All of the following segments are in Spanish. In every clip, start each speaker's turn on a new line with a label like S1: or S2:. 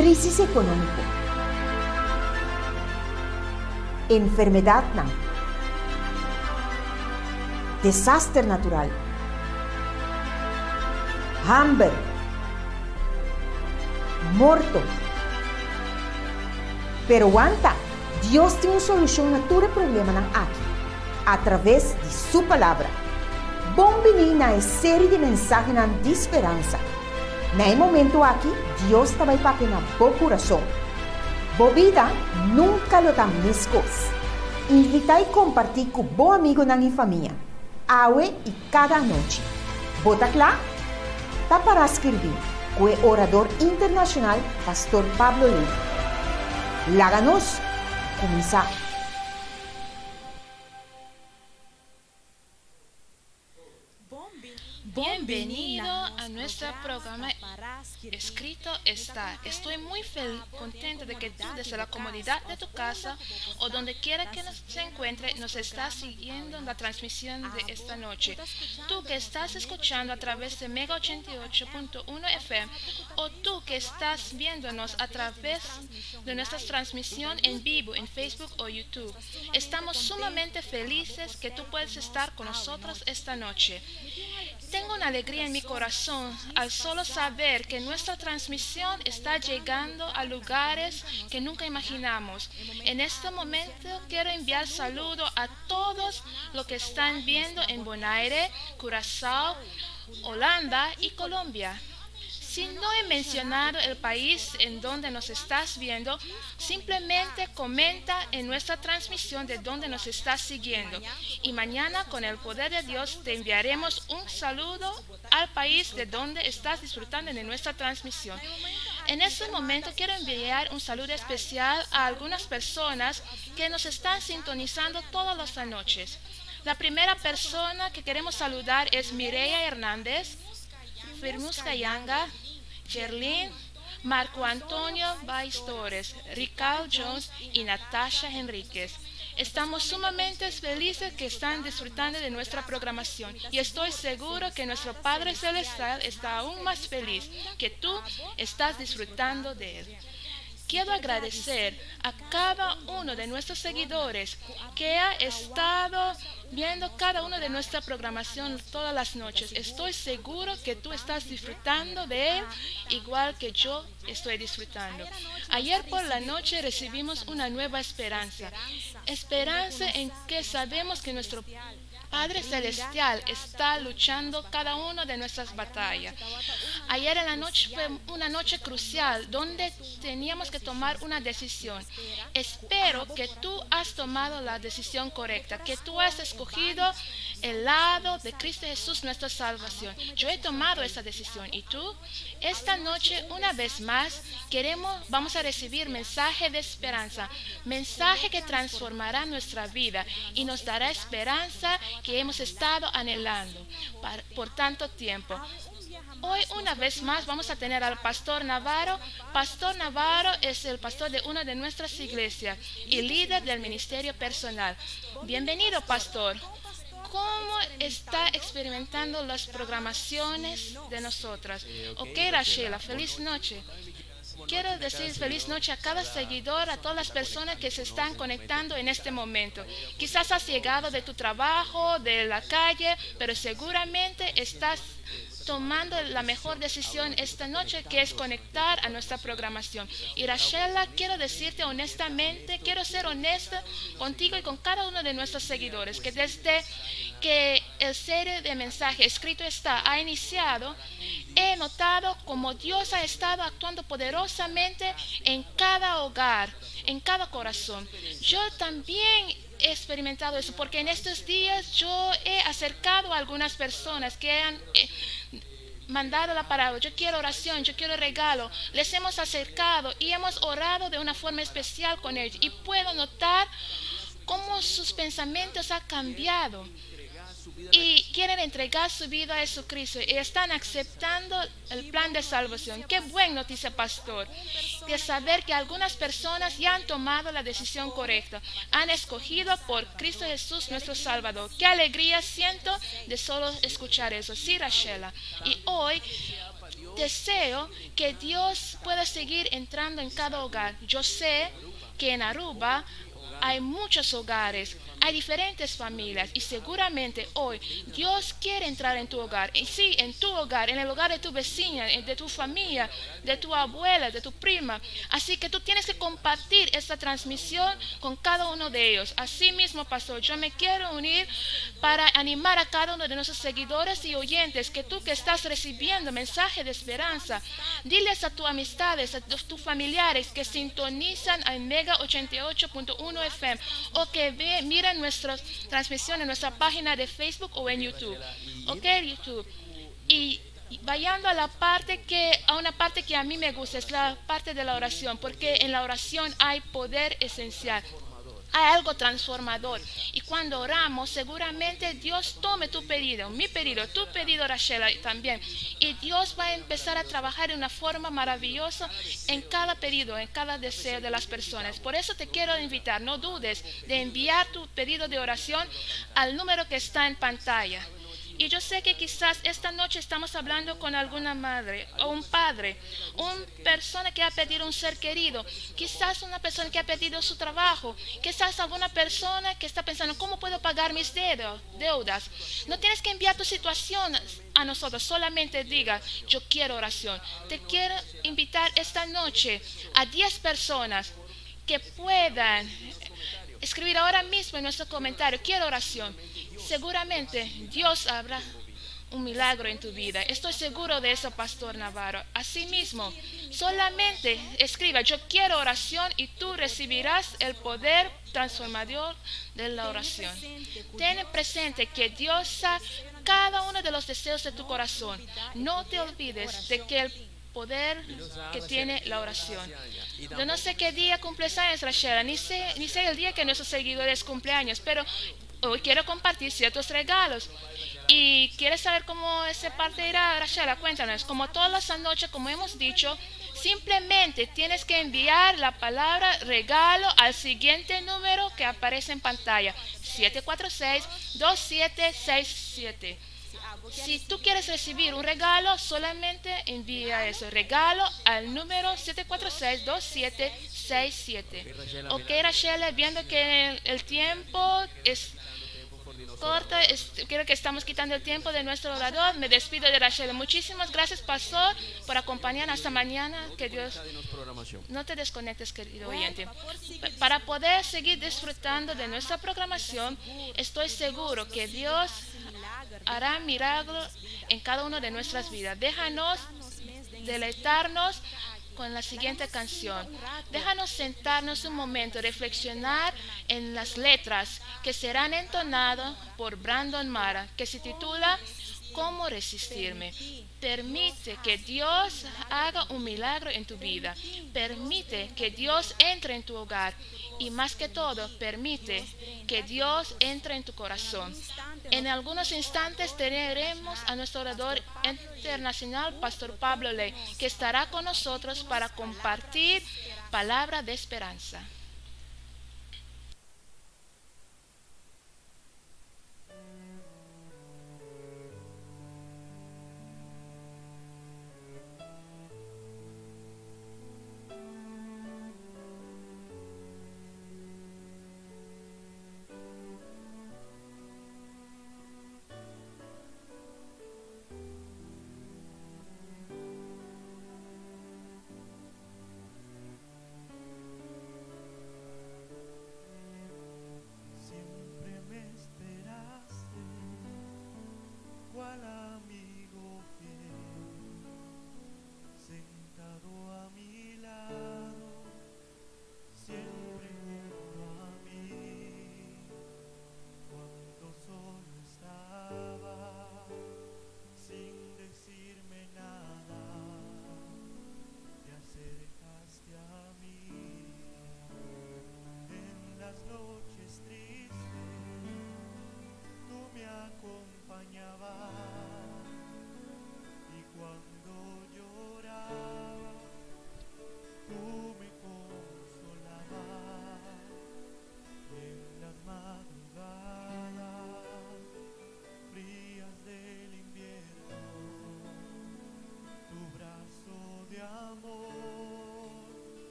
S1: crisis económica, enfermedad, desastre natural, hambre, muerto. Pero aguanta, Dios tem uma solução a todo problema aqui, através de sua palavra. Bem-vindo na série de mensagens de esperança. Nesse momento aqui, Deus está para na boa coração. Boa vida nunca lo dá mescos. Invitar e compartilhar com bom amigo na minha família. Hoje e cada noite. Bota lá, tá para escrever com o orador internacional, Pastor Pablo Lee. Láganos comenzar.
S2: Bienvenido a nuestro programa Escrito está. Estoy muy contento de que tú desde la comodidad de tu casa o donde quiera que se encuentre nos estás siguiendo la transmisión de esta noche. Tú que estás escuchando a través de Mega 88.1 FM o tú que estás viéndonos a través de nuestra transmisión en vivo en Facebook o YouTube. Estamos sumamente felices que tú puedes estar con nosotros esta noche. Tengo una alegría en mi corazón al solo saber que nuestra transmisión está llegando a lugares que nunca imaginamos. En este momento quiero enviar saludos a todos los que están viendo en Bonaire, Curazao, Holanda y Colombia. Si no he mencionado el país en donde nos estás viendo, simplemente comenta en nuestra transmisión de donde nos estás siguiendo. Y mañana, con el poder de Dios, te enviaremos un saludo al país de donde estás disfrutando de nuestra transmisión. En este momento quiero enviar un saludo especial a algunas personas que nos están sintonizando todas las noches. La primera persona que queremos saludar es Mireya Hernández, Firmus Cayanga, Gerlin, Marco Antonio Baez Torres, Ricardo Jones y Natasha Henríquez. Estamos sumamente felices que están disfrutando de nuestra programación y estoy seguro que nuestro Padre Celestial está aún más feliz que tú estás disfrutando de él. Quiero agradecer a cada uno de nuestros seguidores que ha estado viendo cada una de nuestra programación todas las noches. Estoy seguro que tú estás disfrutando de él igual que yo estoy disfrutando. Ayer por la noche recibimos una nueva esperanza. Esperanza en que sabemos que nuestro Padre Celestial está luchando cada una de nuestras batallas. Ayer en la noche fue una noche crucial donde teníamos que tomar una decisión. Espero que tú has tomado la decisión correcta, que tú has escogido el lado de Cristo Jesús, nuestra salvación. Yo he tomado esa decisión. ¿Y tú? Esta noche, una vez más, vamos a recibir mensaje de esperanza, mensaje que transformará nuestra vida y nos dará esperanza que hemos estado anhelando por tanto tiempo. Hoy una vez más vamos a tener al Pastor Navarro. Pastor Navarro es el pastor de una de nuestras iglesias y líder del ministerio personal. Bienvenido, pastor. ¿Cómo está experimentando las programaciones de nosotras? Ok, Rachela, feliz noche. Quiero decir feliz noche a cada seguidor, a todas las personas que se están conectando en este momento. Quizás has llegado de tu trabajo, de la calle, pero seguramente estás tomando la mejor decisión esta noche, que es conectar a nuestra programación. Y Rachela, quiero decirte honestamente, quiero ser honesta contigo y con cada uno de nuestros seguidores, que desde que el serie de mensajes Escrito está ha iniciado, he notado como Dios ha estado actuando poderosamente en cada hogar, en cada corazón. Yo también he experimentado eso, porque en estos días yo he acercado a algunas personas que han mandado la palabra. Yo quiero oración, yo quiero regalo. Les hemos acercado y hemos orado de una forma especial con ellos. Y puedo notar cómo sus pensamientos han cambiado. Y quieren entregar su vida a Jesucristo y están aceptando el plan de salvación. Qué buena noticia, pastor, de saber que algunas personas ya han tomado la decisión correcta, han escogido por Cristo Jesús nuestro Salvador. Qué alegría siento de solo escuchar eso. Sí, Rachela. Y hoy deseo que Dios pueda seguir entrando en cada hogar. Yo sé que en Aruba hay muchos hogares, hay diferentes familias y seguramente hoy Dios quiere entrar en tu hogar. Y sí, en tu hogar, en el hogar de tu vecina, de tu familia, de tu abuela, de tu prima. Así que tú tienes que compartir esta transmisión con cada uno de ellos. Así mismo, pastor, yo me quiero unir para animar a cada uno de nuestros seguidores y oyentes que tú que estás recibiendo mensaje de esperanza, diles a tus amistades, a tus familiares que sintonizan en Mega 88.1 FM o que miran nuestras transmisiones en nuestra página de Facebook o en YouTube. Ok, YouTube. Y vayando a una parte que a mí me gusta, es la parte de la oración, porque en la oración hay poder esencial. Hay algo transformador. Y cuando oramos, seguramente Dios tome tu pedido, mi pedido, tu pedido, Rachela, también. Y Dios va a empezar a trabajar de una forma maravillosa en cada pedido, en cada deseo de las personas. Por eso te quiero invitar, no dudes de enviar tu pedido de oración al número que está en pantalla. Y yo sé que quizás esta noche estamos hablando con alguna madre o un padre, una persona que ha perdido un ser querido, quizás una persona que ha perdido su trabajo, quizás alguna persona que está pensando, ¿cómo puedo pagar mis deudas? No tienes que enviar tu situación a nosotros, solamente diga, yo quiero oración. Te quiero invitar esta noche a 10 personas que puedan escribir ahora mismo en nuestro comentario, quiero oración. Seguramente Dios habrá un milagro en tu vida. Estoy seguro de eso, Pastor Navarro. Asimismo, solamente escriba, yo quiero oración y tú recibirás el poder transformador de la oración. Ten presente que Dios sabe cada uno de los deseos de tu corazón. No te olvides de que el poder que tiene la oración. Yo no sé qué día cumples años, Rachela, ni sé el día que nuestros seguidores cumpleaños, pero hoy quiero compartir ciertos regalos. Y quieres saber cómo esa parte irá, Rachela, cuéntanos. Como todas las noches, como hemos dicho, simplemente tienes que enviar la palabra regalo al siguiente número que aparece en pantalla: 746-2767. Si tú quieres recibir un regalo, solamente envía eso, regalo al número 746-2767. Ok, Rachel, viendo que el tiempo es corto, creo que estamos quitando el tiempo de nuestro orador. Me despido de Rachel. Muchísimas gracias, pastor, por acompañarnos hasta mañana. Que Dios no te desconectes, querido oyente. Para poder seguir disfrutando de nuestra programación, estoy seguro que Dios hará milagros en cada una de nuestras vidas. Déjanos deleitarnos con la siguiente canción. Déjanos sentarnos un momento, reflexionar en las letras que serán entonadas por Brandon Mara, que se titula ¿Cómo resistirme? Permite que Dios haga un milagro en tu vida. Permite que Dios entre en tu hogar. Y más que todo, permite que Dios entre en tu corazón. En algunos instantes tendremos a nuestro orador internacional, Pastor Pablo Ley, que estará con nosotros para compartir palabra de esperanza.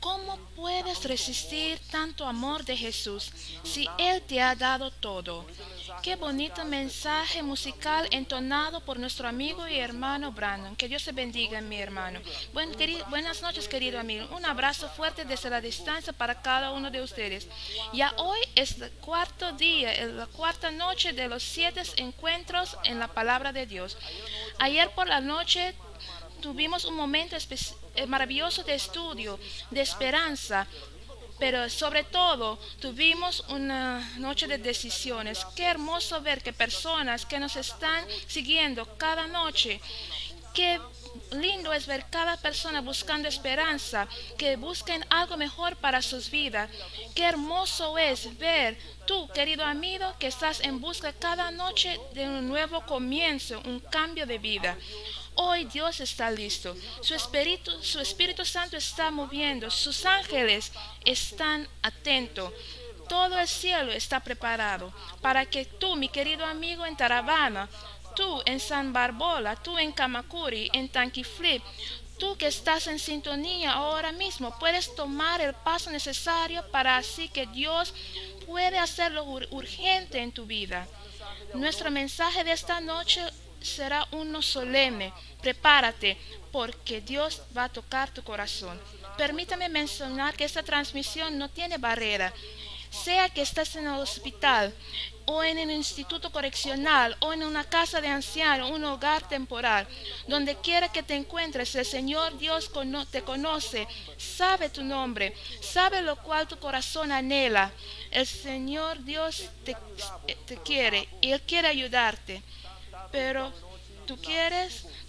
S2: ¿Cómo puedes resistir tanto amor de Jesús si Él te ha dado todo? Qué bonito mensaje musical entonado por nuestro amigo y hermano Brandon. Que Dios te bendiga, mi hermano. Buenas noches, querido amigo. Un abrazo fuerte desde la distancia para cada uno de ustedes. Ya hoy es el cuarto día, la cuarta noche de los 7 encuentros en la palabra de Dios. Ayer por la noche tuvimos un momento maravilloso de estudio, de esperanza, pero sobre todo tuvimos una noche de decisiones. Qué hermoso ver que personas que nos están siguiendo cada noche, qué lindo es ver cada persona buscando esperanza, que busquen algo mejor para sus vidas. Qué hermoso es ver tú, querido amigo, que estás en busca cada noche de un nuevo comienzo, un cambio de vida. Hoy Dios está listo. Su Espíritu Santo está moviendo. Sus ángeles están atentos. Todo el cielo está preparado para que tú, mi querido amigo en Taravana, tú en San Barbola, tú en Kamakuri, en Tanquiflip, tú que estás en sintonía ahora mismo, puedes tomar el paso necesario para así que Dios puede hacerlo urgente en tu vida. Nuestro mensaje de esta noche será uno solemne. Prepárate, porque Dios va a tocar tu corazón. Permítame mencionar que esta transmisión no tiene barrera. Sea que estés en el hospital, o en un instituto correccional, o en una casa de ancianos, un hogar temporal, donde quiera que te encuentres, el Señor Dios te conoce, sabe tu nombre, sabe lo cual tu corazón anhela. El Señor Dios te quiere y Él quiere ayudarte. Pero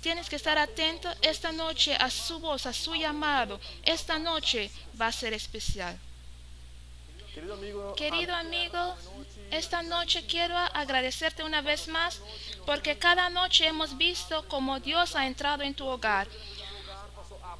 S2: tienes que estar atento esta noche a su voz, a su llamado. Esta noche va a ser especial. Querido amigo, esta noche quiero agradecerte una vez más porque cada noche hemos visto cómo Dios ha entrado en tu hogar.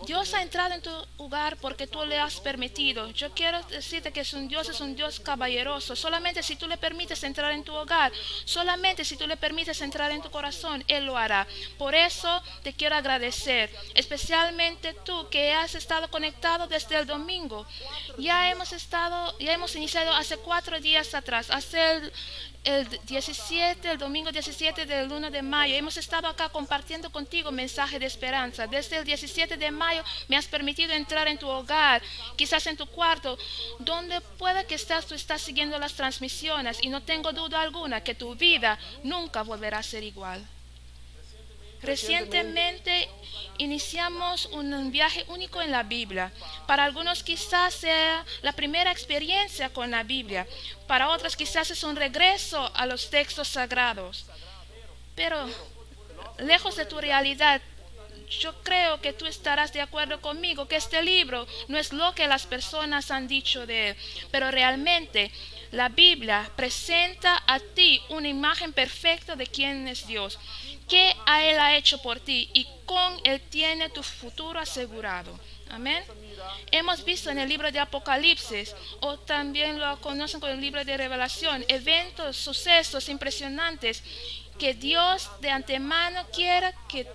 S2: Dios ha entrado en tu hogar porque tú le has permitido. Yo quiero decirte que es un Dios caballeroso. Solamente si tú le permites entrar en tu hogar, solamente si tú le permites entrar en tu corazón, Él lo hará. Por eso te quiero agradecer, especialmente tú que has estado conectado desde el domingo. Ya hemos iniciado hace 4 días atrás, el domingo 17 del 1 de mayo. Hemos estado acá compartiendo contigo mensaje de esperanza. Desde el 17 de mayo me has permitido entrar en tu hogar, quizás en tu cuarto, donde pueda que estés, tú estás siguiendo las transmisiones y no tengo duda alguna que tu vida nunca volverá a ser igual. Recientemente iniciamos un viaje único en la Biblia. Para algunos quizás sea la primera experiencia con la Biblia. Para otros quizás es un regreso a los textos sagrados. Pero lejos de tu realidad, yo creo que tú estarás de acuerdo conmigo que este libro no es lo que las personas han dicho de él, pero realmente la Biblia presenta a ti una imagen perfecta de quién es Dios, qué Él ha hecho por ti y con Él tiene tu futuro asegurado. Amén. Hemos visto en el libro de Apocalipsis, o también lo conocen como el libro de Revelación, eventos, sucesos impresionantes que Dios de antemano quiera que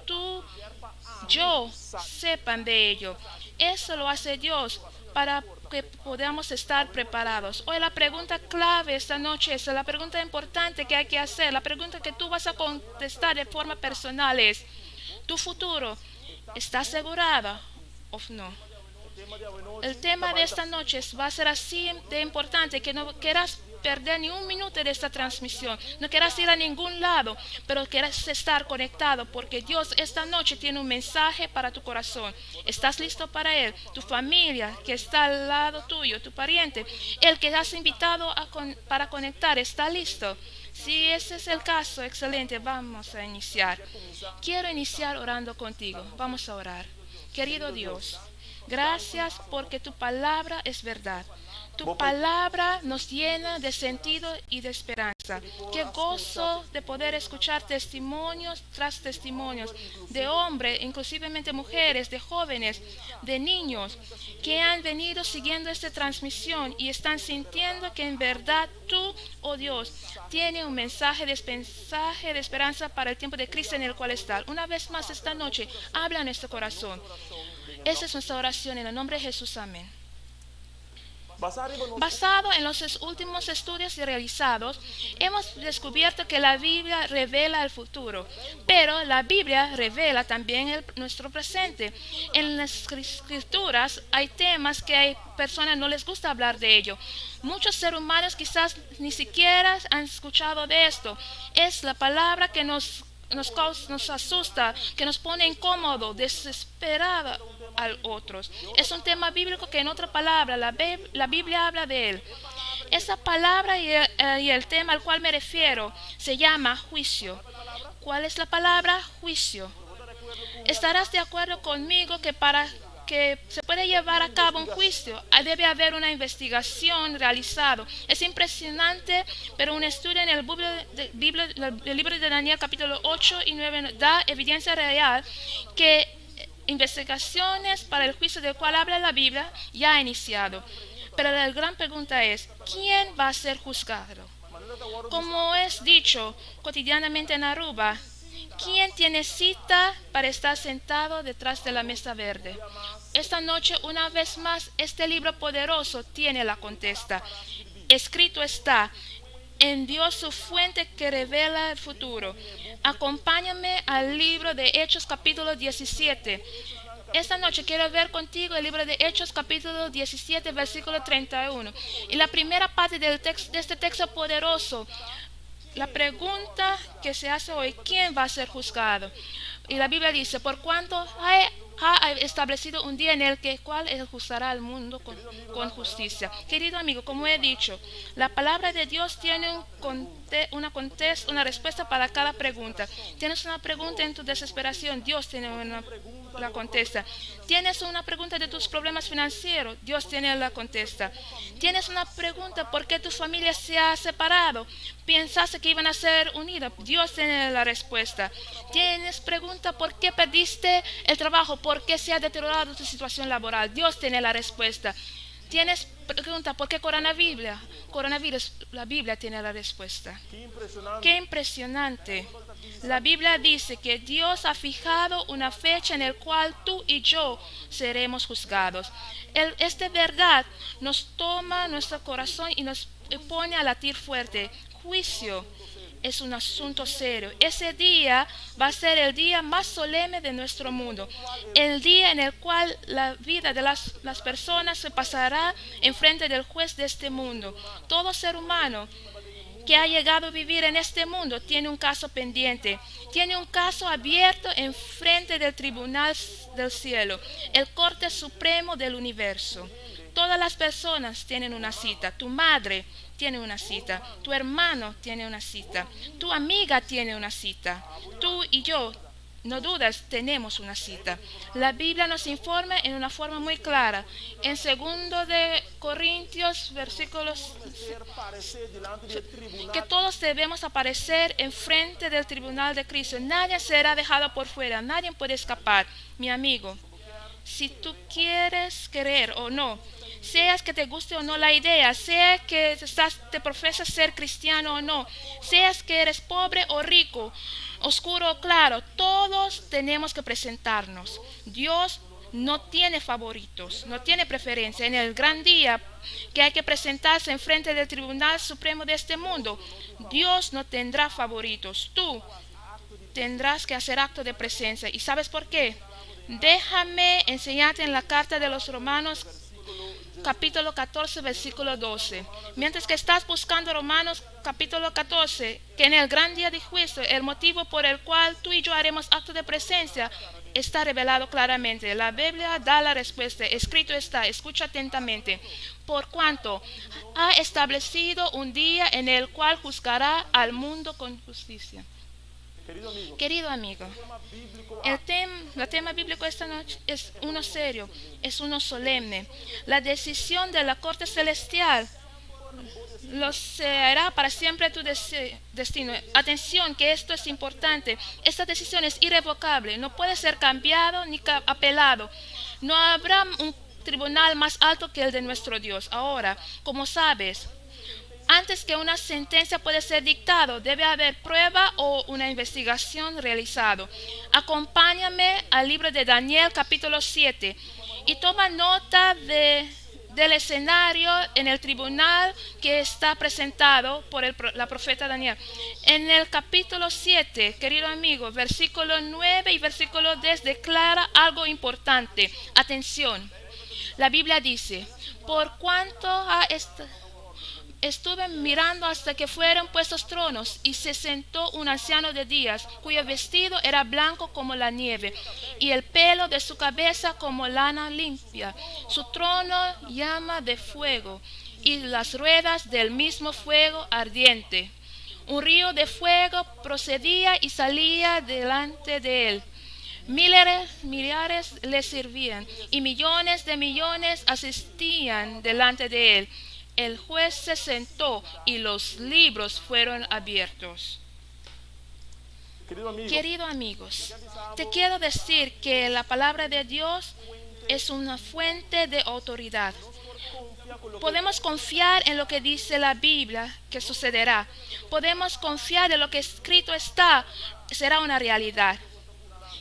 S2: yo sepan de ello. Eso lo hace Dios para que podamos estar preparados. Hoy la pregunta clave esta noche es la pregunta importante que hay que hacer, la pregunta que tú vas a contestar de forma personal es: ¿tu futuro está asegurado o no? El tema de esta noche va a ser así de importante que no quieras perder ni un minuto de esta transmisión, no quieras ir a ningún lado, pero quieras estar conectado porque Dios esta noche tiene un mensaje para tu corazón. ¿Estás listo para Él? Tu familia que está al lado tuyo, tu pariente, el que has invitado para conectar, ¿está listo? Si ese es el caso, excelente, vamos a iniciar. Quiero iniciar orando contigo. Vamos a orar. Querido Dios, gracias porque tu palabra es verdad. Tu palabra nos llena de sentido y de esperanza. Qué gozo de poder escuchar testimonios tras testimonios de hombres, inclusivemente mujeres, de jóvenes, de niños que han venido siguiendo esta transmisión y están sintiendo que en verdad tú, oh Dios, tienes un mensaje de esperanza para el tiempo de crisis en el cual están. Una vez más esta noche, habla en nuestro corazón. Esa es nuestra oración en el nombre de Jesús. Amén. Basado en los últimos estudios realizados, hemos descubierto que la Biblia revela el futuro, pero la Biblia revela también nuestro presente. En las escrituras hay temas que hay personas no les gusta hablar de ello. Muchos seres humanos quizás ni siquiera han escuchado de esto. Es la palabra que nos asusta, que nos pone incómodo, desesperada a otros. Es un tema bíblico que en otra palabra la Biblia habla de él. Esa palabra y el tema al cual me refiero se llama juicio. ¿Cuál es la palabra? Juicio. ¿Estarás de acuerdo conmigo que para que se pueda llevar a cabo un juicio debe haber una investigación realizada? Es impresionante, pero un estudio en el libro de Daniel capítulo 8 y 9 da evidencia real que investigaciones para el juicio del cual habla la Biblia ya ha iniciado. Pero la gran pregunta es, ¿quién va a ser juzgado? Como es dicho cotidianamente en Aruba, ¿quién tiene cita para estar sentado detrás de la mesa verde? Esta noche, una vez más, este libro poderoso tiene la contesta. Escrito está: en Dios su fuente que revela el futuro. Acompáñame al libro de Hechos capítulo 17. Esta noche quiero ver contigo el libro de Hechos capítulo 17 versículo 31. Y la primera parte de este texto poderoso, la pregunta que se hace hoy: ¿quién va a ser juzgado? Y la Biblia dice: por cuanto ha establecido un día en el cual Él juzgará al mundo con justicia. Querido amigo, como he dicho, la palabra de Dios tiene una respuesta para cada pregunta. Tienes una pregunta en tu desesperación, Dios tiene la contesta. Tienes una pregunta de tus problemas financieros, Dios tiene la contesta. Tienes una pregunta por qué tu familia se ha separado, pensaste que iban a ser unidas, Dios tiene la respuesta. Tienes pregunta por qué perdiste el trabajo, por qué se ha deteriorado tu situación laboral, Dios tiene la respuesta. Tienes pregunta por qué coronavirus, la Biblia tiene la respuesta. Qué impresionante. La Biblia dice que Dios ha fijado una fecha en la cual tú y yo seremos juzgados. Esta verdad nos toma nuestro corazón y nos pone a latir fuerte. Juicio es un asunto serio. Ese día va a ser el día más solemne de nuestro mundo. El día en el cual la vida de las personas se pasará enfrente del juez de este mundo. Todo ser humano que ha llegado a vivir en este mundo tiene un caso pendiente, tiene un caso abierto en frente del tribunal del cielo, el corte supremo del universo. Todas las personas tienen una cita. Tu madre tiene una cita, tu hermano tiene una cita, tu amiga tiene una cita, tú y yo, no dudas, tenemos una cita. La Biblia nos informa en una forma muy clara. En 2 de Corintios, versículos, que todos debemos aparecer en frente del tribunal de Cristo. Nadie será dejado por fuera, nadie puede escapar. Mi amigo, si tú quieres creer o no, seas que te guste o no la idea, sea que te profesas ser cristiano o no, seas que eres pobre o rico, oscuro o claro, todos tenemos que presentarnos. Dios no tiene favoritos, no tiene preferencia. En el gran día que hay que presentarse en frente del Tribunal Supremo de este mundo, Dios no tendrá favoritos. Tú tendrás que hacer acto de presencia. ¿Y sabes por qué? Déjame enseñarte en la carta de los Romanos capítulo 14, versículo 12. Mientras que estás buscando Romanos capítulo 14, que en el gran día de juicio, el motivo por el cual tú y yo haremos acto de presencia está revelado claramente. La Biblia da la respuesta. Escrito está, escucha atentamente. Por cuanto ha establecido un día en el cual juzgará al mundo con justicia. Querido amigo, el tema bíblico esta noche es uno serio, es uno solemne. La decisión de la corte celestial lo será para siempre tu destino. Atención, que esto es importante. Esta decisión es irrevocable, no puede ser cambiado ni apelado. No habrá un tribunal más alto que el de nuestro Dios. Ahora, como sabes, Antes que una sentencia pueda ser dictada, debe haber prueba o una investigación realizada. Acompáñame al libro de Daniel capítulo 7 y toma nota del escenario en el tribunal que está presentado por la profeta Daniel. En el capítulo 7, querido amigo, versículo 9 y versículo 10 declara algo importante. Atención. La Biblia dice, por cuanto estuve mirando hasta que fueron puestos tronos, y se sentó un anciano de días, cuyo vestido era blanco como la nieve, y el pelo de su cabeza como lana limpia. Su trono llama de fuego, y las ruedas del mismo fuego ardiente. Un río de fuego procedía y salía delante de él. Millares le servían, y millones de millones asistían delante de él. El juez se sentó y los libros fueron abiertos. Queridos amigos, te quiero decir que la palabra de Dios es una fuente de autoridad. Podemos confiar en lo que dice la Biblia que sucederá. Podemos confiar en lo que escrito está, será una realidad.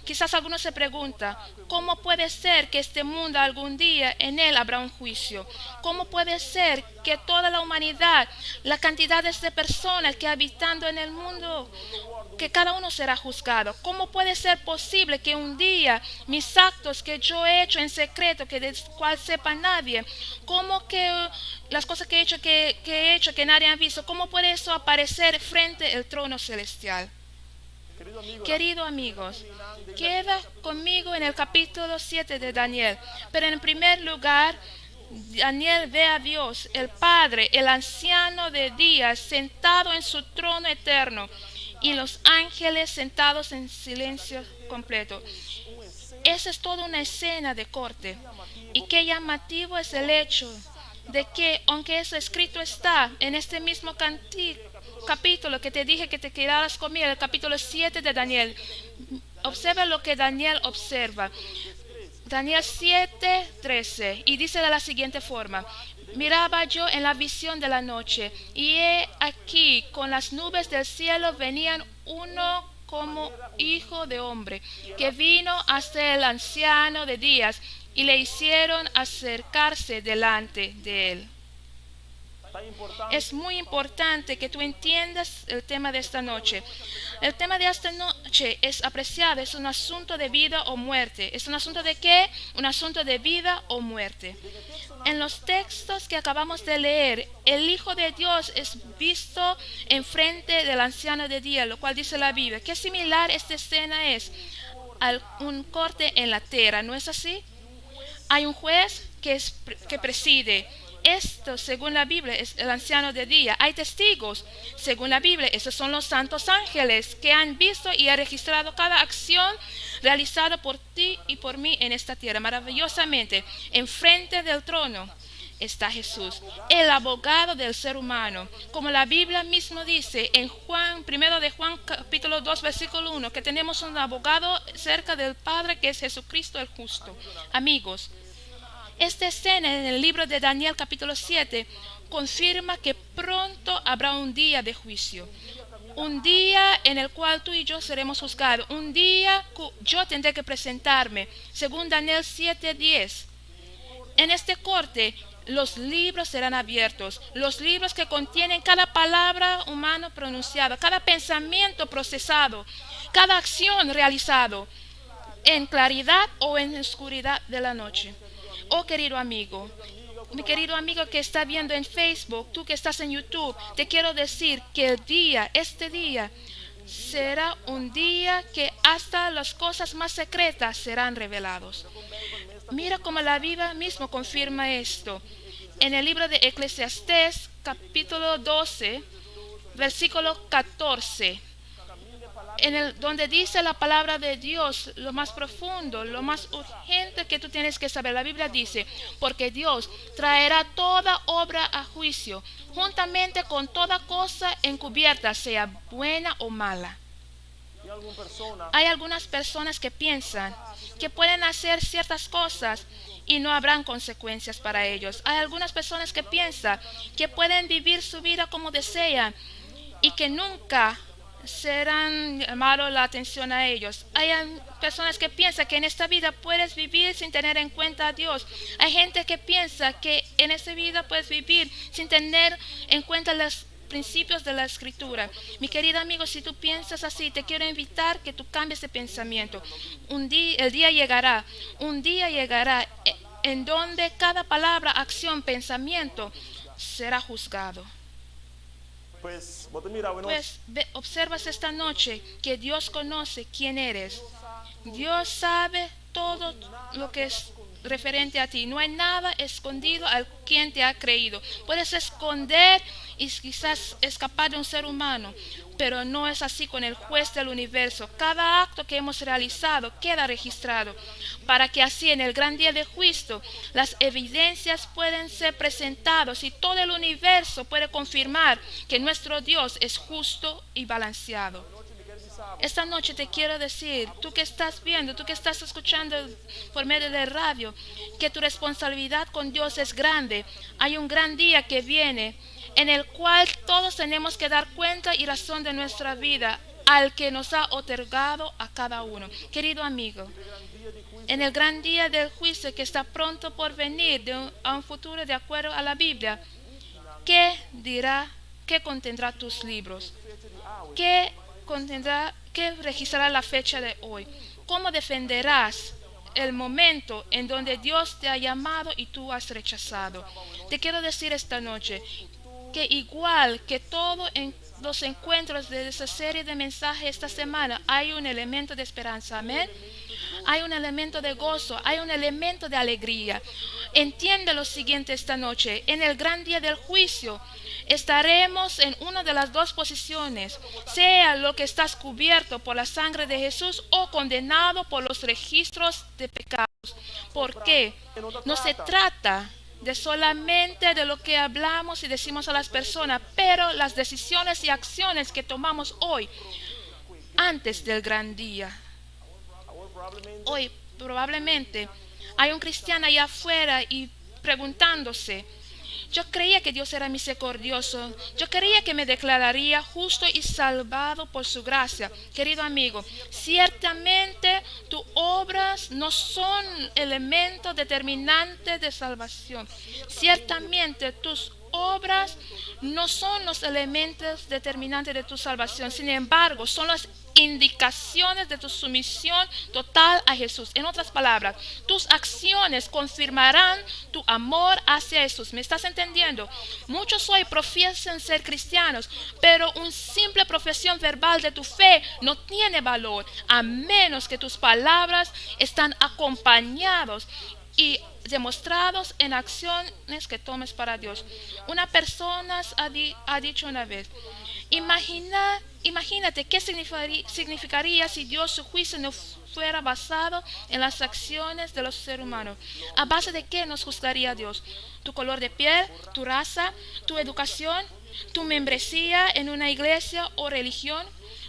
S2: Quizás algunos se preguntan, ¿cómo puede ser que este mundo algún día en él habrá un juicio? ¿Cómo puede ser que toda la humanidad, la cantidad de personas que habitando en el mundo, que cada uno será juzgado? ¿Cómo puede ser posible que un día mis actos que yo he hecho en secreto, que del cual sepa nadie, cómo que las cosas que he hecho que nadie ha visto, cómo puede eso aparecer frente al trono celestial? Queridos amigos, queda conmigo en el capítulo 7 de Daniel. Pero en primer lugar, Daniel ve a Dios, el Padre, el anciano de días, sentado en su trono eterno, y los ángeles sentados en silencio completo. Esa es toda una escena de corte. Y qué llamativo es el hecho de que, aunque eso escrito está en este mismo capítulo que te dije que te quedaras conmigo, el capítulo 7 de Daniel, observa lo que Daniel observa. Daniel 7:13, y dice de la siguiente forma: miraba yo en la visión de la noche, y he aquí con las nubes del cielo venían uno como hijo de hombre, que vino hasta el anciano de días, y le hicieron acercarse delante de él. Es muy importante que tú entiendas el tema de esta noche. El tema de esta noche es apreciado, es un asunto de vida o muerte. ¿Es un asunto de qué? Un asunto de vida o muerte. En los textos que acabamos de leer, el Hijo de Dios es visto enfrente del anciano de día, lo cual dice la Biblia. Qué similar esta escena es a un corte en la tierra, ¿no es así? Hay un juez que preside. Esto, según la Biblia, es el anciano de día. Hay testigos. Según la Biblia, esos son los santos ángeles que han visto y han registrado cada acción realizada por ti y por mí en esta tierra. Maravillosamente, enfrente del trono está Jesús, el abogado del ser humano. Como la Biblia mismo dice en primero de Juan capítulo 2 versículo 1, que tenemos un abogado cerca del Padre, que es Jesucristo el justo. Amigos, esta escena en el libro de Daniel capítulo 7 confirma que pronto habrá un día de juicio. Un día en el cual tú y yo seremos juzgados. Un día yo tendré que presentarme. Según Daniel 7:10. En este corte los libros serán abiertos. Los libros que contienen cada palabra humana pronunciada, cada pensamiento procesado, cada acción realizado, en claridad o en oscuridad de la noche. Oh, querido amigo, mi querido amigo que está viendo en Facebook, tú que estás en YouTube, te quiero decir que este día, será un día que hasta las cosas más secretas serán revelados. Mira cómo la Biblia mismo confirma esto. En el libro de Eclesiastés, capítulo 12, versículo 14. Donde dice la palabra de Dios, lo más profundo, lo más urgente que tú tienes que saber. La Biblia dice, porque Dios traerá toda obra a juicio, juntamente con toda cosa encubierta, sea buena o mala. Hay algunas personas que piensan que pueden hacer ciertas cosas y no habrán consecuencias para ellos. Hay algunas personas que piensan que pueden vivir su vida como desean y que nunca serán llamados la atención a ellos. Hay personas que piensan que en esta vida puedes vivir sin tener en cuenta a Dios. Hay gente que piensa que en esta vida puedes vivir sin tener en cuenta los principios de la escritura. Mi querido amigo, si tú piensas así, te quiero invitar que tú cambies de pensamiento. Un día llegará en donde cada palabra, acción, pensamiento será juzgado. Pues observas esta noche que Dios conoce quién eres. Dios sabe todo lo que es referente a ti. No hay nada escondido al quien te ha creído. Puedes esconder y quizás escapar de un ser humano, pero no es así con el juez del universo. Cada acto que hemos realizado queda registrado, para que así en el gran día de juicio las evidencias pueden ser presentadas y todo el universo puede confirmar que nuestro Dios es justo y balanceado. Esta noche te quiero decir, tú que estás viendo, tú que estás escuchando por medio de radio, que tu responsabilidad con Dios es grande. Hay un gran día que viene en el cual todos tenemos que dar cuenta y razón de nuestra vida al que nos ha otorgado a cada uno. Querido amigo, en el gran día del juicio que está pronto por venir a un futuro de acuerdo a la Biblia, ¿qué dirá? ¿Qué contendrá tus libros? ¿Qué registrará la fecha de hoy? ¿Cómo defenderás el momento en donde Dios te ha llamado y tú has rechazado? Te quiero decir esta noche que igual que todo en los encuentros de esa serie de mensajes esta semana, hay un elemento de esperanza. Amén. Hay un elemento de gozo, hay un elemento de alegría. Entiende lo siguiente esta noche: en el gran día del juicio estaremos en una de las dos posiciones, sea lo que estás cubierto por la sangre de Jesús o condenado por los registros de pecados. ¿Por qué? No se trata de solamente de lo que hablamos y decimos a las personas, pero las decisiones y acciones que tomamos hoy, antes del gran día. Hoy probablemente hay un cristiano allá afuera y preguntándose: yo creía que Dios era misericordioso, yo creía que me declararía justo y salvado por su gracia. Querido amigo, ciertamente tus obras no son elementos determinantes de salvación. Ciertamente tus obras no son los elementos determinantes de tu salvación. Sin embargo, son las indicaciones de tu sumisión total a Jesús. En otras palabras, tus acciones confirmarán tu amor hacia Jesús. ¿Me estás entendiendo? Muchos hoy profesan ser cristianos, pero una simple profesión verbal de tu fe no tiene valor, a menos que tus palabras están acompañados y demostrados en acciones que tomes para Dios. Una persona ha dicho una vez: imagínate qué significaría si Dios, su juicio, no fuera basado en las acciones de los seres humanos. ¿A base de qué nos juzgaría Dios? ¿Tu color de piel, tu raza, tu educación, tu membresía en una iglesia o religión?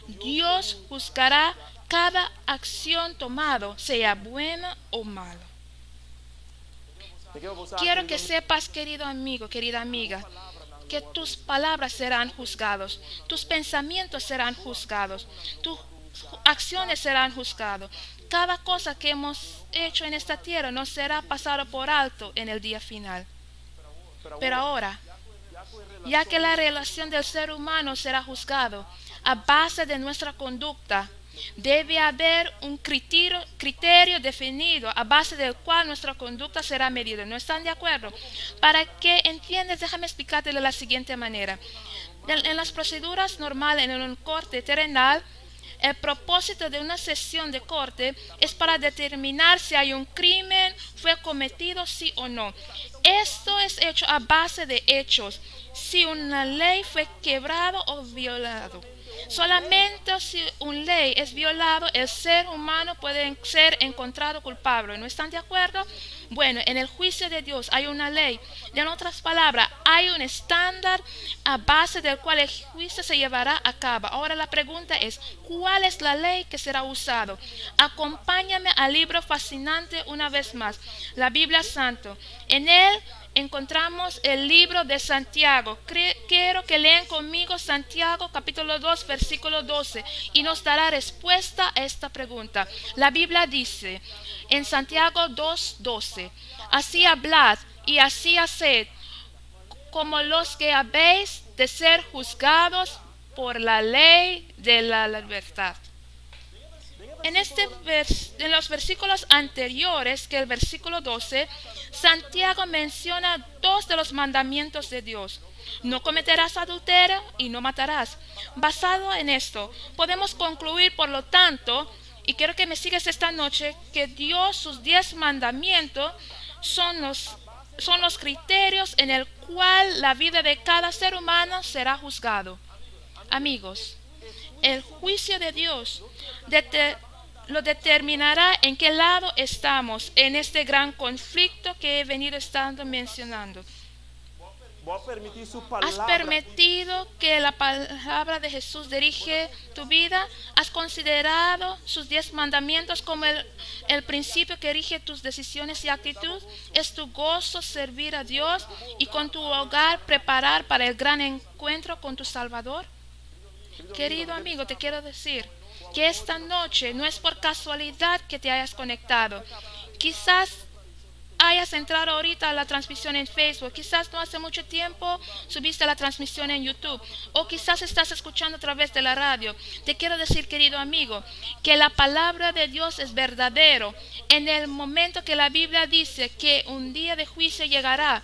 S2: Dios juzgará cada acción tomada, sea buena o mala. Quiero que sepas, querido amigo, querida amiga, que tus palabras serán juzgados, tus pensamientos serán juzgados, tus acciones serán juzgados. Cada cosa que hemos hecho en esta tierra no será pasado por alto en el día final. Pero ahora, ya que la relación del ser humano será juzgado a base de nuestra conducta, debe haber un criterio definido a base del cual nuestra conducta será medida. ¿No están de acuerdo? Para que entiendas, déjame explicarte de la siguiente manera. En las proceduras normales en una corte terrenal, el propósito de una sesión de corte es para determinar si hay un crimen fue cometido, sí o no. Esto es hecho a base de hechos, si una ley fue quebrada o violada. Solamente si una ley es violado, el ser humano puede ser encontrado culpable. ¿No están de acuerdo? Bueno, en el juicio de Dios hay una ley. En otras palabras, hay un estándar a base del cual el juicio se llevará a cabo. Ahora la pregunta es, ¿cuál es la ley que será usado? Acompáñame al libro fascinante una vez más, la Biblia Santo. En él encontramos el libro de Santiago. Quiero que lean conmigo Santiago capítulo 2 versículo 12 y nos dará respuesta a esta pregunta. La Biblia dice en Santiago 2:12, así hablad y así haced, como los que habéis de ser juzgados por la ley de la libertad. En los versículos anteriores que el versículo 12, Santiago menciona dos de los mandamientos de Dios. No cometerás adulterio y no matarás. Basado en esto, podemos concluir, por lo tanto, y quiero que me sigas esta noche, que Dios, sus 10 mandamientos, son los criterios en el cual la vida de cada ser humano será juzgado. Amigos, el juicio de Dios lo determinará en qué lado estamos en este gran conflicto que he venido estando mencionando. ¿Has permitido que la palabra de Jesús dirige tu vida? ¿Has considerado sus 10 mandamientos como el principio que rige tus decisiones y actitud? ¿Es tu gozo servir a Dios y con tu hogar preparar para el gran encuentro con tu Salvador? Querido amigo, te quiero decir que esta noche no es por casualidad que te hayas conectado. Quizás hayas entrado ahorita a la transmisión en Facebook, quizás no hace mucho tiempo subiste la transmisión en YouTube, o quizás estás escuchando a través de la radio. Te quiero decir, querido amigo, que la palabra de Dios es verdadero. En el momento que la Biblia dice que un día de juicio llegará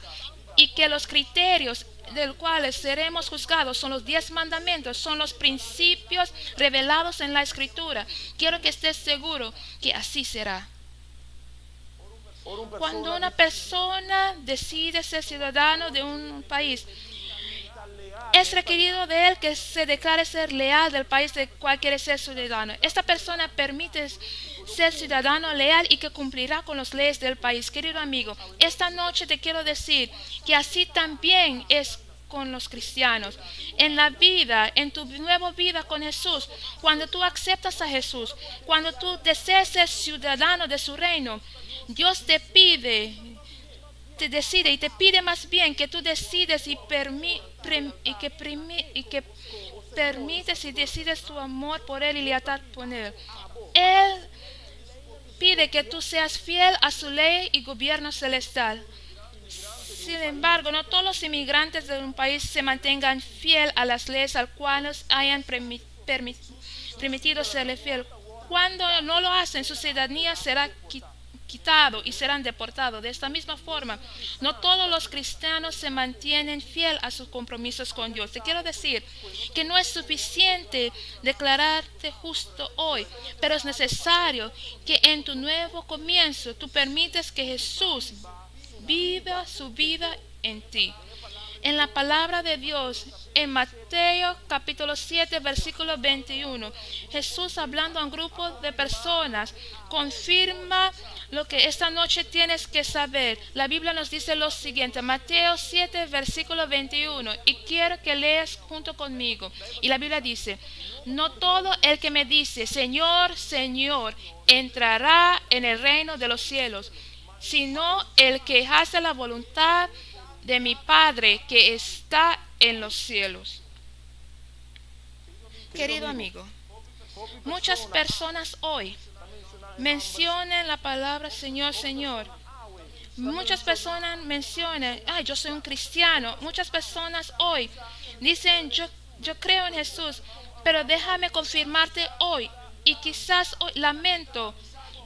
S2: y que los criterios del cuales seremos juzgados son los 10 mandamientos, son los principios revelados en la Escritura, quiero que estés seguro que así será. Cuando una persona decide ser ciudadano de un país, es requerido de él que se declare ser leal del país del cual quiere ser ciudadano. Esta persona permite ser ciudadano leal y que cumplirá con las leyes del país. Querido amigo, esta noche te quiero decir que así también es con los cristianos. En la vida, en tu nueva vida con Jesús, cuando tú aceptas a Jesús, cuando tú deseas ser ciudadano de su reino, Dios te pide, te decide y te pide más bien que tú decides y que permites y decides tu amor por Él y lealtad por Él. Él pide que tú seas fiel a su ley y gobierno celestial. Sin embargo, no todos los inmigrantes de un país se mantengan fiel a las leyes al cuales hayan permitido serle fiel. Cuando no lo hacen, su ciudadanía será quitado y serán deportados. De esta misma forma, no todos los cristianos se mantienen fiel a sus compromisos con Dios. Te quiero decir que no es suficiente declararte justo hoy, pero es necesario que en tu nuevo comienzo tú permites que Jesús viva su vida en ti. En la palabra de Dios, en Mateo capítulo 7, versículo 21, Jesús, hablando a un grupo de personas, confirma lo que esta noche tienes que saber. La Biblia nos dice lo siguiente, Mateo 7, versículo 21, y quiero que leas junto conmigo. Y la Biblia dice, no todo el que me dice, Señor, Señor, entrará en el reino de los cielos, sino el que hace la voluntad de mi Padre que está en los cielos. Querido amigo, muchas personas hoy mencionan la palabra Señor, Señor. Muchas personas mencionan, yo soy un cristiano. Muchas personas hoy dicen, yo creo en Jesús, pero déjame confirmarte hoy. Y quizás hoy lamento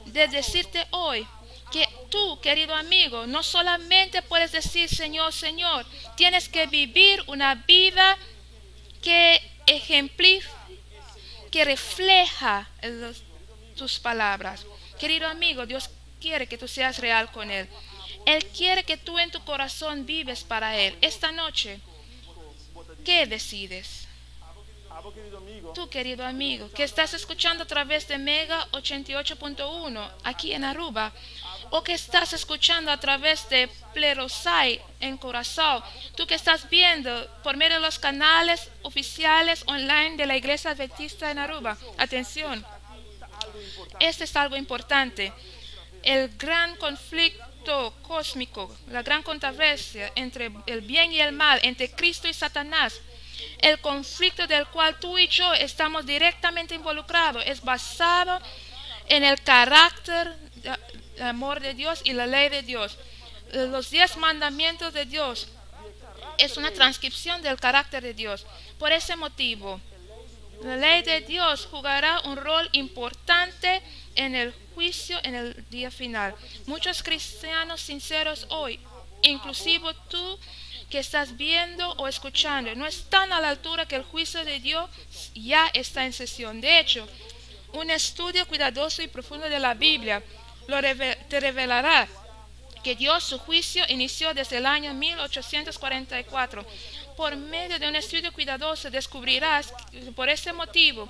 S2: de decirte hoy que tú, querido amigo, no solamente puedes decir Señor, Señor, tienes que vivir una vida que que refleja tus palabras. Querido amigo, Dios quiere que tú seas real con Él. Él quiere que tú en tu corazón vives para Él. Esta noche, ¿qué decides? Tú, querido amigo, que estás escuchando a través de Mega 88.1 aquí en Aruba, o que estás escuchando a través de Plerosai en Curazao, tú que estás viendo por medio de los canales oficiales online de la Iglesia Adventista en Aruba. Atención, este es algo importante. El gran conflicto cósmico, la gran controversia entre el bien y el mal, entre Cristo y Satanás, el conflicto del cual tú y yo estamos directamente involucrados, es basado en el carácter, el amor de Dios y la ley de Dios. Los 10 mandamientos de Dios es una transcripción del carácter de Dios. Por ese motivo, la ley de Dios jugará un rol importante en el juicio en el día final. Muchos cristianos sinceros hoy, inclusive tú que estás viendo o escuchando, no están a la altura que el juicio de Dios ya está en sesión. De hecho, un estudio cuidadoso y profundo de la Biblia te revelará que Dios su juicio inició desde el año 1844. Por medio de un estudio cuidadoso descubrirás por ese motivo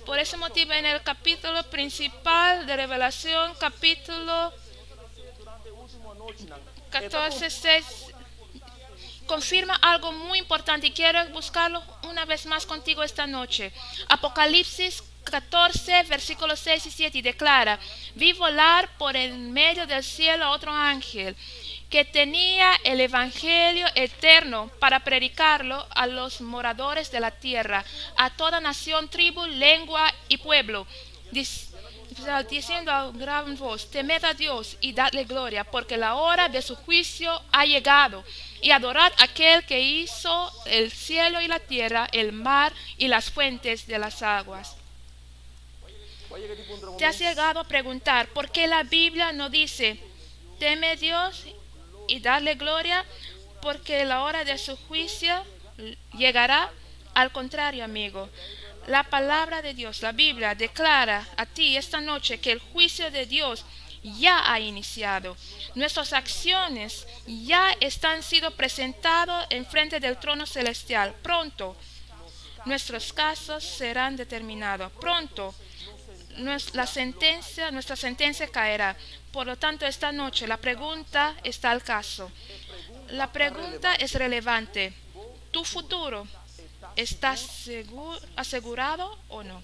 S2: en el capítulo principal de Revelación, capítulo 14, 6, confirma algo muy importante y quiero buscarlo una vez más contigo esta noche. Apocalipsis 14, versículos 6 y 7 y declara: vi volar por en medio del cielo a otro ángel que tenía el evangelio eterno para predicarlo a los moradores de la tierra, a toda nación, tribu, lengua y pueblo, diciendo a gran voz: temed a Dios y dadle gloria, porque la hora de su juicio ha llegado, y adorad a aquel que hizo el cielo y la tierra, el mar y las fuentes de las aguas. ¿Te has llegado a preguntar por qué la Biblia no dice teme a Dios y darle gloria, porque la hora de su juicio llegará? Al contrario, amigo, la palabra de Dios, la Biblia, declara a ti esta noche que el juicio de Dios ya ha iniciado. Nuestras acciones ya están siendo presentadas en frente del trono celestial. Pronto nuestros casos serán determinados. Pronto nuestra sentencia caerá. Por lo tanto, esta noche la pregunta está al caso. La pregunta es relevante. ¿Tu futuro está asegurado o no?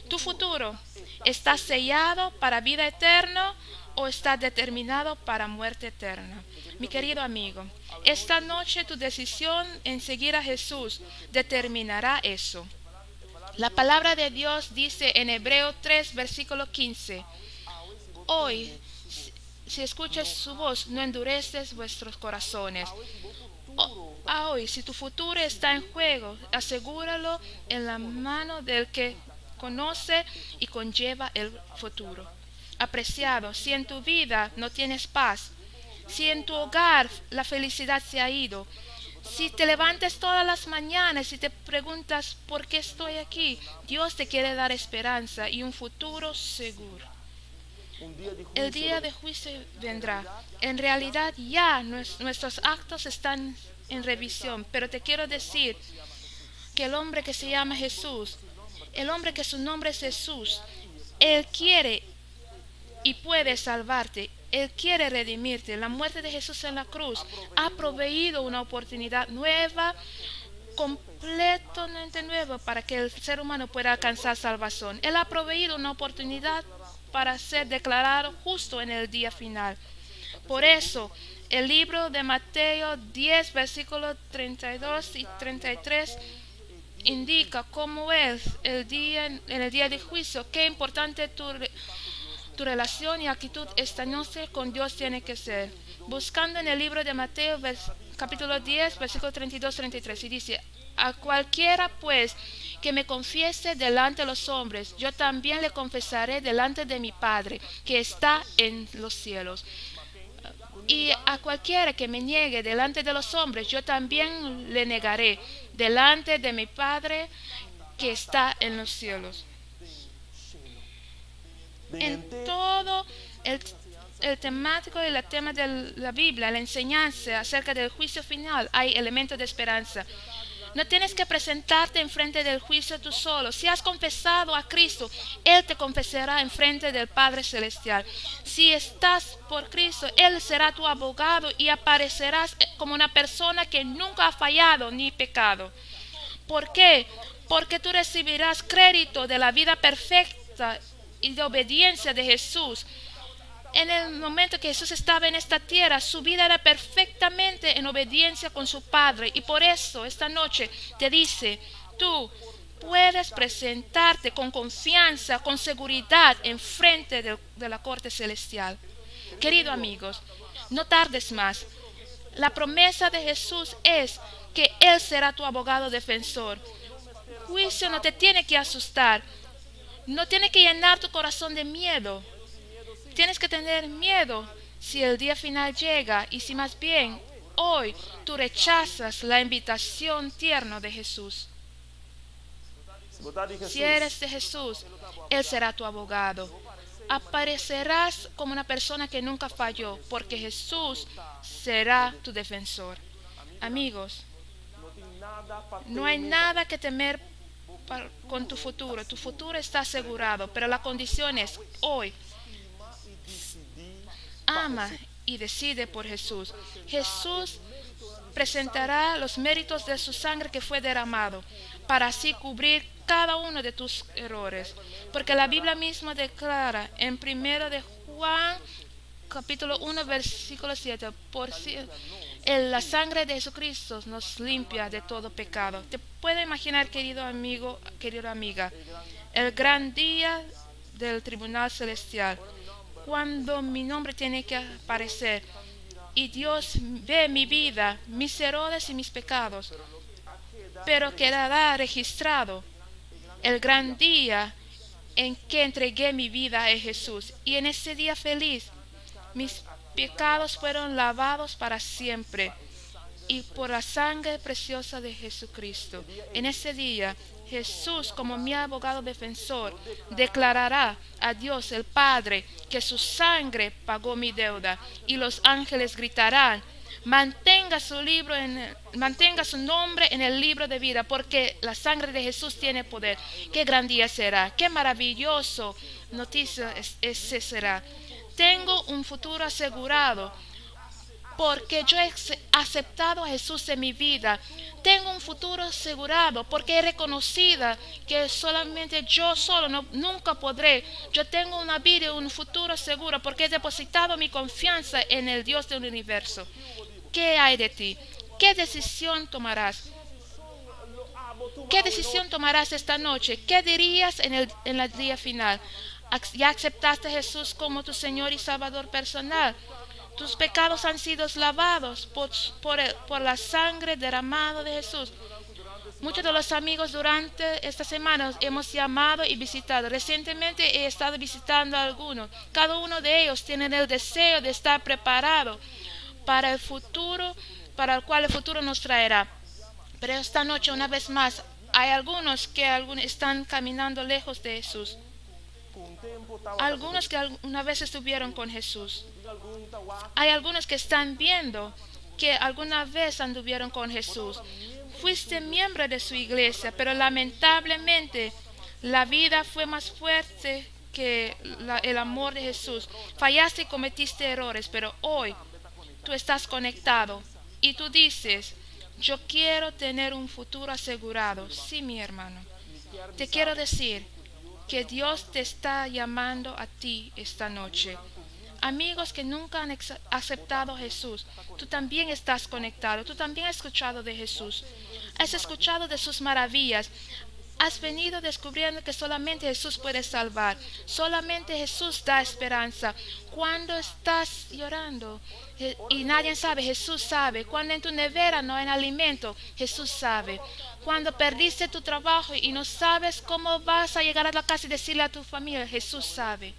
S2: ¿Tu futuro está sellado para vida eterna o está determinado para muerte eterna? Mi querido amigo, esta noche tu decisión en seguir a Jesús determinará eso. La palabra de Dios dice en Hebreos 3, versículo 15: hoy, si escuchas su voz, no endureces vuestros corazones. Hoy, si tu futuro está en juego, asegúralo en la mano del que conoce y conlleva el futuro. Apreciado, si en tu vida no tienes paz, si en tu hogar la felicidad se ha ido, si te levantas todas las mañanas y te preguntas ¿por qué estoy aquí?, Dios te quiere dar esperanza y un futuro seguro. El día de juicio vendrá. En realidad ya nuestros actos están en revisión, pero te quiero decir que el hombre que se llama Jesús, el hombre que su nombre es Jesús, Él quiere y puede salvarte. Él quiere redimirte. La muerte de Jesús en la cruz ha proveído una oportunidad nueva, completamente nueva, para que el ser humano pueda alcanzar salvación. Él ha proveído una oportunidad para ser declarado justo en el día final. Por eso, el libro de Mateo 10, versículos 32 y 33 indica cómo es en el día de juicio, qué importante tu relación y actitud esta noche con Dios tiene que ser. Buscando en el libro de Mateo, capítulo 10, versículo 32-33, y dice: a cualquiera pues que me confiese delante de los hombres, yo también le confesaré delante de mi Padre que está en los cielos. Y a cualquiera que me niegue delante de los hombres, yo también le negaré delante de mi Padre que está en los cielos. En todo el temático y el tema de la Biblia, la enseñanza acerca del juicio final, hay elementos de esperanza. No tienes que presentarte enfrente del juicio tú solo. Si has confesado a Cristo, Él te confesará enfrente del Padre Celestial. Si estás por Cristo, Él será tu abogado y aparecerás como una persona que nunca ha fallado ni pecado. ¿Por qué? Porque tú recibirás crédito de la vida perfecta y de obediencia de Jesús. En el momento que Jesús estaba en esta tierra, su vida era perfectamente en obediencia con su Padre. Y por eso esta noche te dice, tú puedes presentarte con confianza, con seguridad, en frente de la corte celestial. Queridos amigos, no tardes más. La promesa de Jesús es que Él será tu abogado defensor. Juicio no te tiene que asustar. No tiene que llenar tu corazón de miedo. Tienes que tener miedo si el día final llega y si más bien hoy tú rechazas la invitación tierna de Jesús. Si eres de Jesús, Él será tu abogado. Aparecerás como una persona que nunca falló, porque Jesús será tu defensor. Amigos, no hay nada que temer con tu futuro. Tu futuro está asegurado, pero la condición es hoy. Ama y decide por Jesús. Jesús presentará los méritos de su sangre que fue derramado para así cubrir cada uno de tus errores. Porque la Biblia misma declara en 1 de Juan capítulo 1 versículo 7, la sangre de Jesucristo nos limpia de todo pecado. Te puedes imaginar, querido amigo, querida amiga, el gran día del tribunal celestial, cuando mi nombre tiene que aparecer y Dios ve mi vida, mis errores y mis pecados, pero quedará registrado el gran día en que entregué mi vida a Jesús. Y en ese día feliz, mis pecados fueron lavados para siempre y por la sangre preciosa de Jesucristo. En ese día, Jesús, como mi abogado defensor, declarará a Dios el Padre que su sangre pagó mi deuda, y los ángeles gritarán: mantenga su nombre en el libro de vida, porque la sangre de Jesús tiene poder. Qué gran día será, qué maravilloso noticia ese será. Tengo un futuro asegurado porque yo he aceptado a Jesús en mi vida. Tengo un futuro asegurado porque he reconocido que solamente yo solo nunca podré. Yo tengo una vida y un futuro seguro porque he depositado mi confianza en el Dios del universo. ¿Qué hay de ti? ¿Qué decisión tomarás? ¿Qué decisión tomarás esta noche? ¿Qué dirías en el día final? ¿Ya aceptaste a Jesús como tu Señor y Salvador personal? Tus pecados han sido lavados por la sangre derramada de Jesús. Muchos de los amigos durante estas semanas hemos llamado y visitado. Recientemente he estado visitando a algunos. Cada uno de ellos tiene el deseo de estar preparado para el futuro, para el cual el futuro nos traerá. Pero esta noche, una vez más, hay algunos que están caminando lejos de Jesús. Algunos que alguna vez estuvieron con Jesús. Hay algunos que están viendo que alguna vez anduvieron con Jesús. Fuiste miembro de su iglesia, pero lamentablemente la vida fue más fuerte que el amor de Jesús. Fallaste y cometiste errores, pero hoy tú estás conectado y tú dices: yo quiero tener un futuro asegurado. Sí, mi hermano, te quiero decir que Dios te está llamando a ti esta noche. Amigos que nunca han aceptado a Jesús, tú también estás conectado, tú también has escuchado de Jesús, has escuchado de sus maravillas, has venido descubriendo que solamente Jesús puede salvar, solamente Jesús da esperanza. Cuando estás llorando y nadie sabe, Jesús sabe. Cuando en tu nevera no hay alimento, Jesús sabe. Cuando perdiste tu trabajo y no sabes cómo vas a llegar a la casa y decirle a tu familia, Jesús sabe.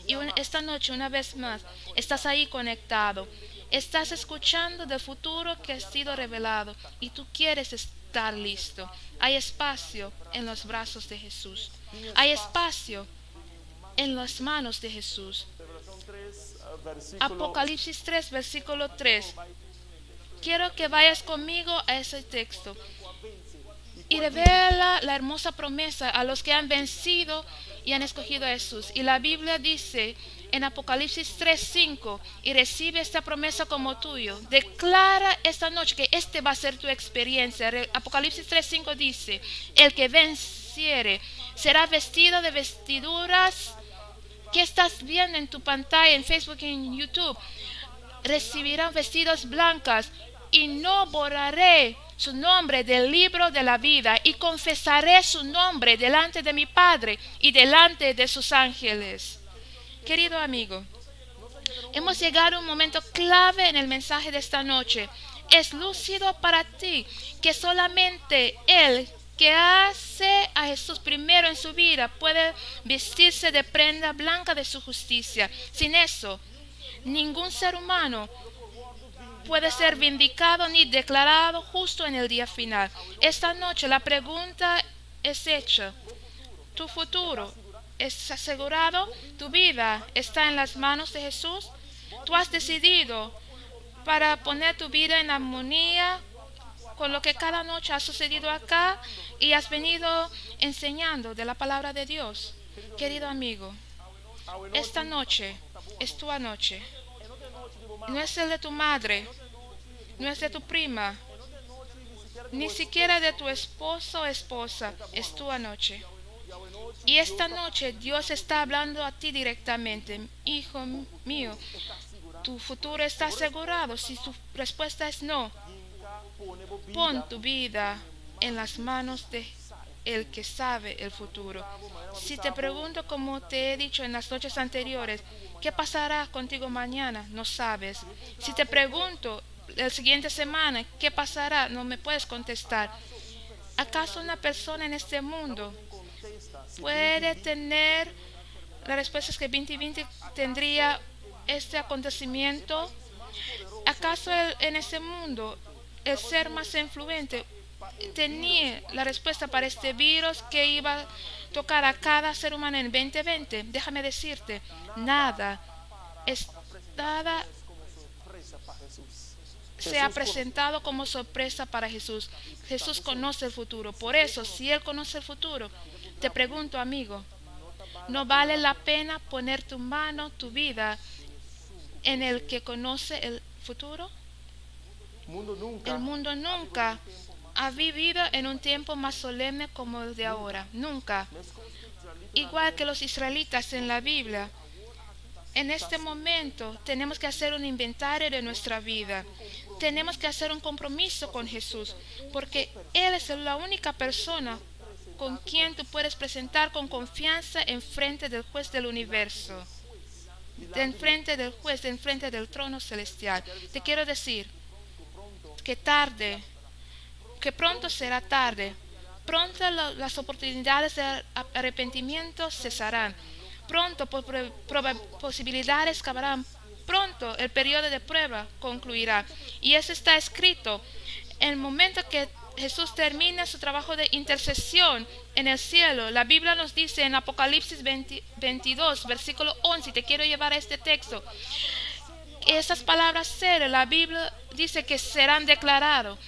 S2: Y esta noche, una vez más, estás ahí conectado. Estás escuchando del futuro que ha sido revelado y tú quieres estar listo. Hay espacio en los brazos de Jesús. Hay espacio en las manos de Jesús. Apocalipsis 3, versículo 3. Quiero que vayas conmigo a ese texto. y revela la hermosa promesa a los que han vencido y han escogido a Jesús. Y la Biblia dice en Apocalipsis 3:5, y recibe esta promesa como tuyo. Declara esta noche que este va a ser tu experiencia. Apocalipsis 3:5 dice, el que venciere será vestido de vestiduras que estás viendo en tu pantalla, en Facebook y en YouTube. Recibirán vestidos blancas, y no borraré su nombre del libro de la vida, y confesaré su nombre delante de mi Padre y delante de sus ángeles. Querido amigo, hemos llegado a un momento clave en el mensaje de esta noche. Es lúcido para ti que solamente Él, que hace a Jesús primero en su vida, puede vestirse de prenda blanca de su justicia. Sin eso, ningún ser humano puede ser vindicado ni declarado justo en el día final. Esta noche la pregunta es hecha. ¿Tu futuro es asegurado? ¿Tu vida está en las manos de Jesús? ¿Tú has decidido para poner tu vida en armonía con lo que cada noche ha sucedido acá y has venido enseñando de la palabra de Dios? Querido amigo, esta noche es tu noche. No es el de tu madre, no es de tu prima, ni siquiera de tu esposo o esposa. Es tu noche. Y esta noche Dios está hablando a ti directamente. Hijo mío, tu futuro está asegurado. Si tu respuesta es no, pon tu vida en las manos de el que sabe el futuro. Si te pregunto, como te he dicho en las noches anteriores, ¿qué pasará contigo mañana? No sabes. Si te pregunto la siguiente semana, ¿qué pasará? No me puedes contestar. ¿Acaso una persona en este mundo puede tener la respuesta? Es que 2020 tendría este acontecimiento. ¿Acaso en este mundo el ser más influyente tenía la respuesta para este virus que iba a tocar a cada ser humano en 2020? Déjame decirte, nada se ha presentado como sorpresa para Jesús. Jesús conoce el futuro. Por eso, si Él conoce el futuro, te pregunto, amigo, ¿no vale la pena poner tu mano, tu vida, en el que conoce el futuro? El mundo nunca ha vivido en un tiempo más solemne como el de ahora. Nunca. Igual que los israelitas en la Biblia, en este momento tenemos que hacer un inventario de nuestra vida. Tenemos que hacer un compromiso con Jesús, porque Él es la única persona con quien tú puedes presentar con confianza en frente del juez del universo, en frente del juez, en frente del trono celestial. Te quiero decir que pronto será tarde. Pronto las oportunidades de arrepentimiento cesarán. Pronto posibilidades acabarán. Pronto el periodo de prueba concluirá. Y eso está escrito. En el momento que Jesús termina su trabajo de intercesión en el cielo, la Biblia nos dice en Apocalipsis 22, versículo 11, te quiero llevar a este texto. Esas palabras serias, la Biblia dice que serán declarados.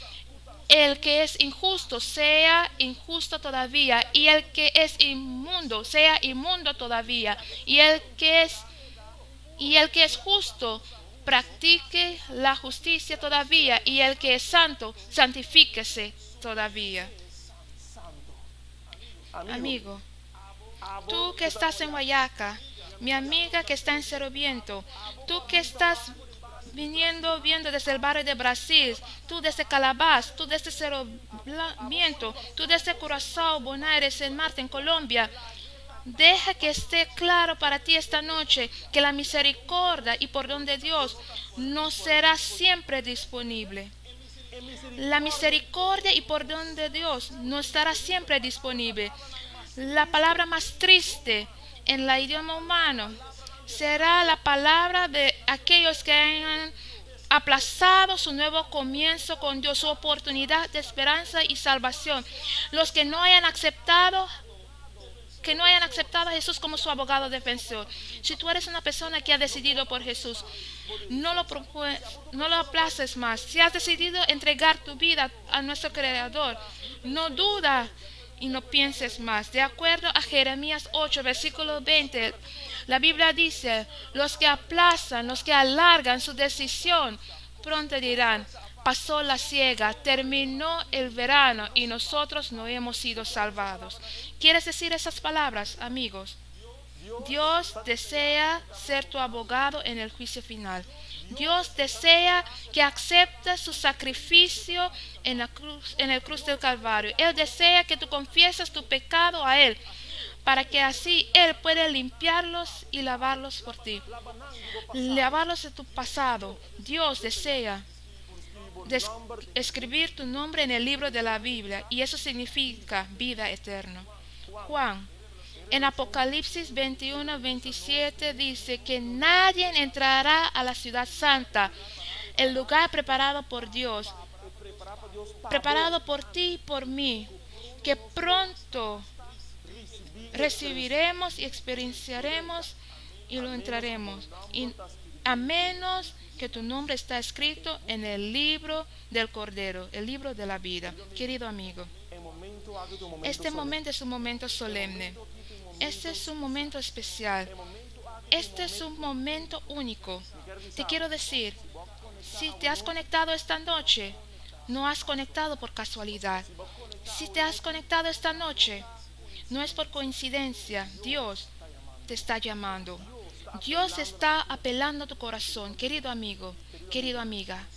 S2: El que es injusto sea injusto todavía, y el que es inmundo sea inmundo todavía, y el que es justo practique la justicia todavía, y el que es santo santifíquese todavía. Amigo, tú que estás en Guayaca, mi amiga que está en Cerro Viento, tú que estás viendo desde el barrio de Brasil, tú desde Calabás, tú desde Cerro Viento, tú desde Curazao, Bonaire, San Martín, Colombia, deja que esté claro para ti esta noche que la misericordia y perdón de Dios no será siempre disponible. La misericordia y perdón de Dios no estará siempre disponible. La palabra más triste en el idioma humano será la palabra de aquellos que han aplazado su nuevo comienzo con Dios, su oportunidad de esperanza y salvación. Los que no hayan aceptado a Jesús como su abogado defensor. Si tú eres una persona que ha decidido por Jesús, no lo aplaces más. Si has decidido entregar tu vida a nuestro Creador, No duda y no pienses más. De acuerdo a Jeremías 8, versículo 20, la Biblia dice, los que aplazan, los que alargan su decisión, pronto dirán, pasó la siega, terminó el verano y nosotros no hemos sido salvados. ¿Quieres decir esas palabras, amigos? Dios desea ser tu abogado en el juicio final. Dios desea que aceptes su sacrificio en el cruz del Calvario. Él desea que tú confieses tu pecado a Él, para que así Él pueda limpiarlos y lavarlos por ti. Lavarlos de tu pasado. Dios desea escribir tu nombre en el libro de la Biblia, y eso significa vida eterna. Juan, en Apocalipsis 21-27 dice que nadie entrará a la ciudad santa, el lugar preparado por Dios, preparado por ti y por mí, que pronto recibiremos y experienciaremos y lo entraremos, a menos que tu nombre está escrito en el libro del Cordero, el libro de la vida. Querido amigo, este momento es un momento solemne. Este es un momento especial. Este es un momento único. Te quiero decir, si te has conectado esta noche, no has conectado por casualidad. Si te has conectado esta noche, no es por coincidencia. Dios te está llamando. Dios está apelando a tu corazón, querido amigo, querida amiga.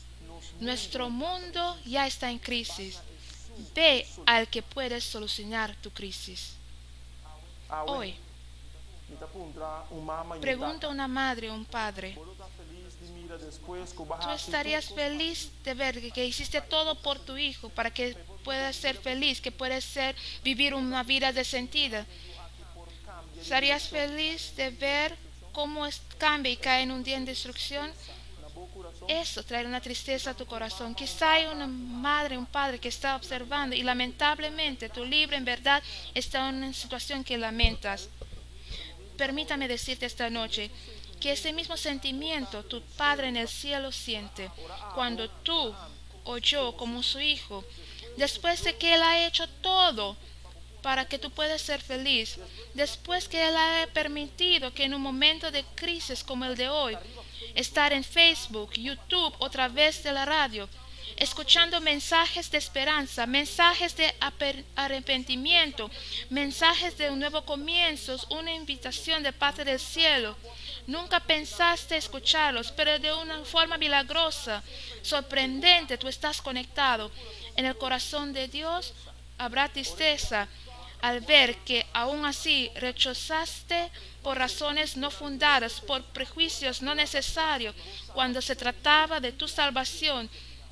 S2: Nuestro mundo ya está en crisis. Ve al que puede solucionar tu crisis. Hoy, pregunta a una madre o un padre, ¿tú estarías feliz de ver que hiciste todo por tu hijo para que pueda ser feliz, que pueda vivir una vida de sentido? ¿Estarías feliz de ver cómo cambia y cae en un día en destrucción? Eso trae una tristeza a tu corazón. Quizá hay una madre, un padre que está observando y lamentablemente tu libro en verdad está en una situación que lamentas. Permítame decirte esta noche que ese mismo sentimiento tu Padre en el cielo siente cuando tú o yo como su hijo, después de que Él ha hecho todo para que tú puedas ser feliz, después que Él ha permitido que en un momento de crisis como el de hoy, estar en Facebook, YouTube o a través de la radio, escuchando mensajes de esperanza, mensajes de arrepentimiento, mensajes de un nuevo comienzo, una invitación de parte del cielo. Nunca pensaste escucharlos, pero de una forma milagrosa, sorprendente, tú estás conectado. En el corazón de Dios habrá tristeza al ver que aún así rechazaste por razones no fundadas, por prejuicios no necesarios, cuando se trataba de tu salvación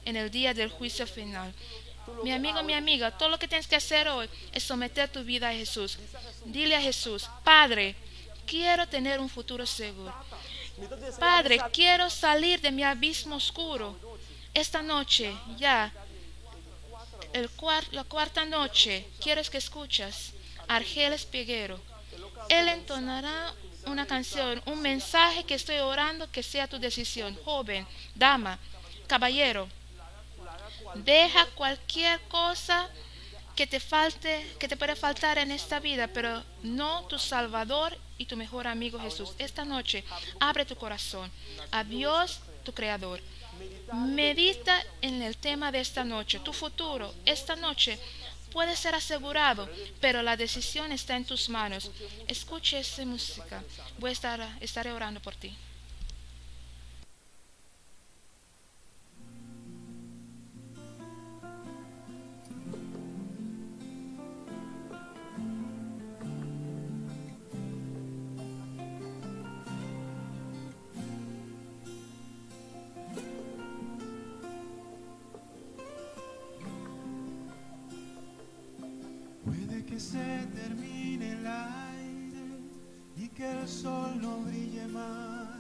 S2: en el día del juicio final. Mi amigo, mi amiga, todo lo que tienes que hacer hoy es someter tu vida a Jesús. Dile a Jesús: Padre, quiero tener un futuro seguro. Padre, quiero salir de mi abismo oscuro. Esta noche, ya, la cuarta noche, quiero que escuches a Argeles Peguero. Él entonará una canción, un mensaje que estoy orando que sea tu decisión. Joven, dama, caballero, deja cualquier cosa que te falte, que te pueda faltar en esta vida, pero no tu Salvador y tu mejor amigo Jesús. Esta noche, abre tu corazón a Dios, tu Creador. Medita en el tema de esta noche. Tu futuro, esta noche, puede ser asegurado, pero la decisión está en tus manos. Escuche esa música. Estaré orando por ti.
S3: Puede que se termine el aire y que el sol no brille más,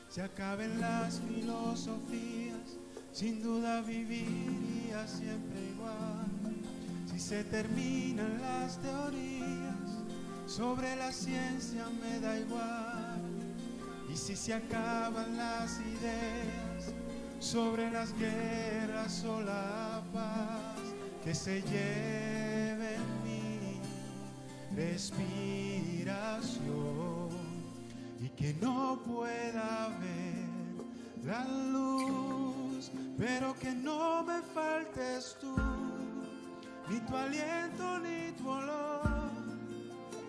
S3: se acaben las filosofías, sin duda viviría siempre igual. Si se terminan las teorías, sobre la ciencia me da igual. Y si se acaban las ideas, sobre las guerras o la paz, que se lleve mi respiración y que no pueda ver la luz, pero que no me faltes tú, ni tu aliento ni tu olor,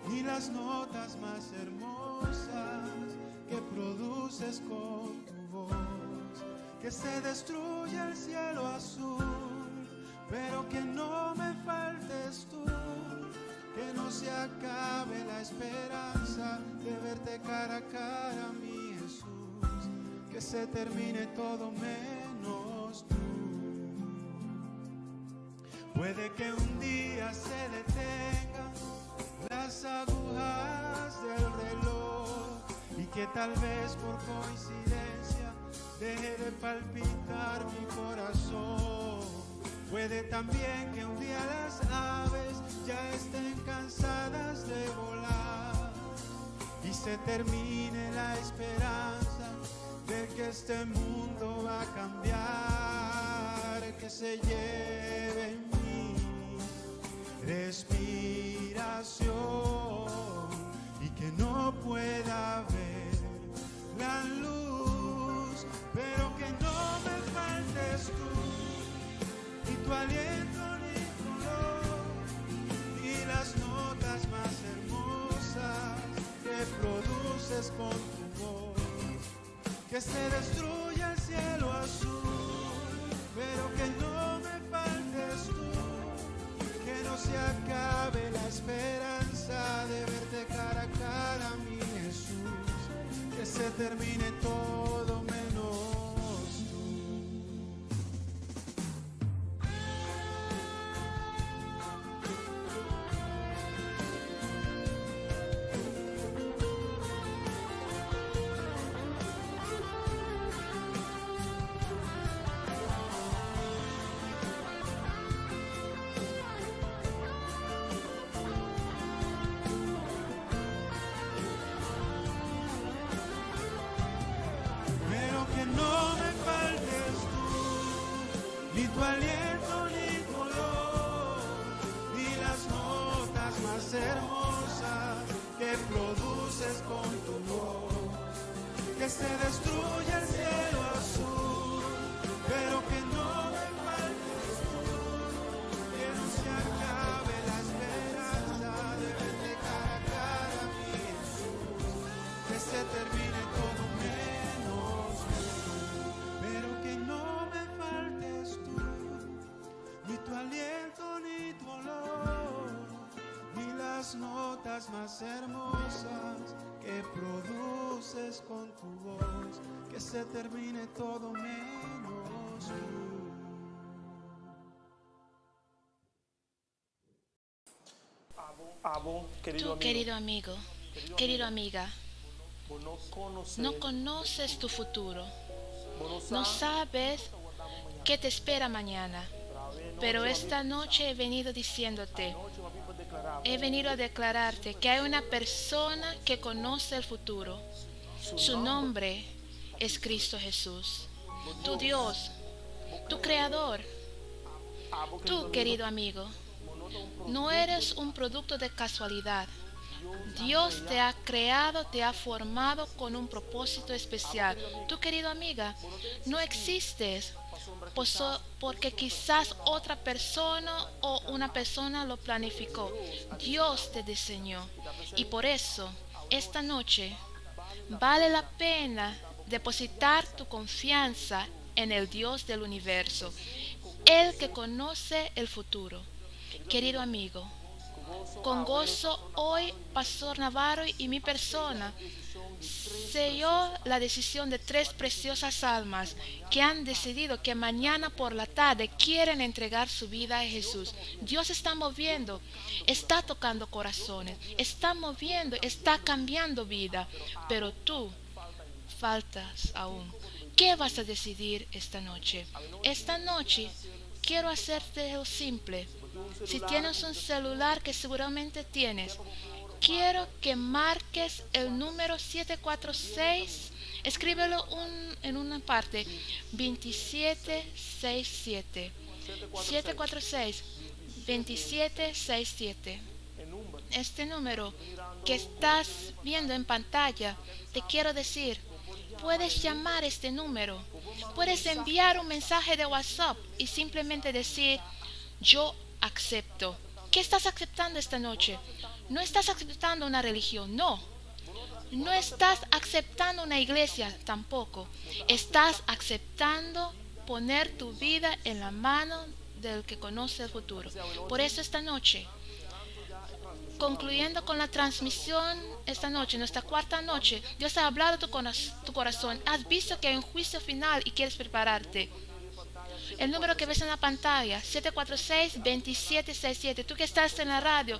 S3: ni las notas más hermosas que produces con tu voz, que se destruya el cielo azul, pero que no me faltes tú, que no se acabe la esperanza de verte cara a cara, mi Jesús, que se termine todo menos tú. Puede que un día se detengan las agujas del reloj y que tal vez por coincidencia deje de palpitar mi corazón. Puede también que un día las aves ya estén cansadas de volar y se termine la esperanza de que este mundo va a cambiar, que se lleve mi respiración y que no pueda ver la luz, pero que no me faltes tú, ni tu aliento ni tu olor, ni las notas más hermosas que produces con tu voz, que se destruya el cielo azul, pero que no me faltes tú, que no se acabe la esperanza de verte cara a cara, mi Jesús, que se termine todo menos tú. Ni tu aliento ni tu olor, ni las notas más hermosas que produces con tu voz, que se destruya el cielo azul, pero que no me faltes tú, que no se acabe la esperanza de verte cara a cara, mi Jesús, que se termine todo menos tú, pero que no me faltes tú, ni tu aliento ni tu olor, ni las notas más hermosas que produces con tu voz, que se termine todo menos tú.
S2: Tú, querido amigo, querida amiga, no conoces tu futuro, no sabes qué te espera mañana, pero esta noche he venido diciéndote, he venido a declararte que hay una persona que conoce el futuro. Su nombre es Cristo Jesús, tu Dios, tu Creador. Tú, querido amigo, no eres un producto de casualidad. Dios te ha creado, te ha formado con un propósito especial. Tú, querida amiga, no existes porque quizás otra persona o una persona lo planificó. Dios te diseñó. Y por eso, esta noche, vale la pena depositar tu confianza en el Dios del universo, el que conoce el futuro. Querido amigo, con gozo hoy Pastor Navarro y mi persona selló la decisión de 3 preciosas almas que han decidido que mañana por la tarde quieren entregar su vida a Jesús. Dios está moviendo, está tocando corazones, está moviendo, está cambiando vida, pero tú faltas aún. ¿Qué vas a decidir esta noche? Esta noche quiero hacerte lo simple. Si tienes un celular, que seguramente tienes, quiero que marques el número 746, escríbelo en una parte, 2767. 746-2767. Este número que estás viendo en pantalla, te quiero decir, puedes llamar este número, puedes enviar un mensaje de WhatsApp y simplemente decir, yo acepto. ¿Qué estás aceptando esta noche? No estás aceptando una religión, no. No estás aceptando una iglesia tampoco. Estás aceptando poner tu vida en la mano del que conoce el futuro. Por eso esta noche, concluyendo con la transmisión esta noche, nuestra cuarta noche, Dios ha hablado a tu corazón. Has visto que hay un juicio final y quieres prepararte. El número que ves en la pantalla, 746-2767. Tú que estás en la radio,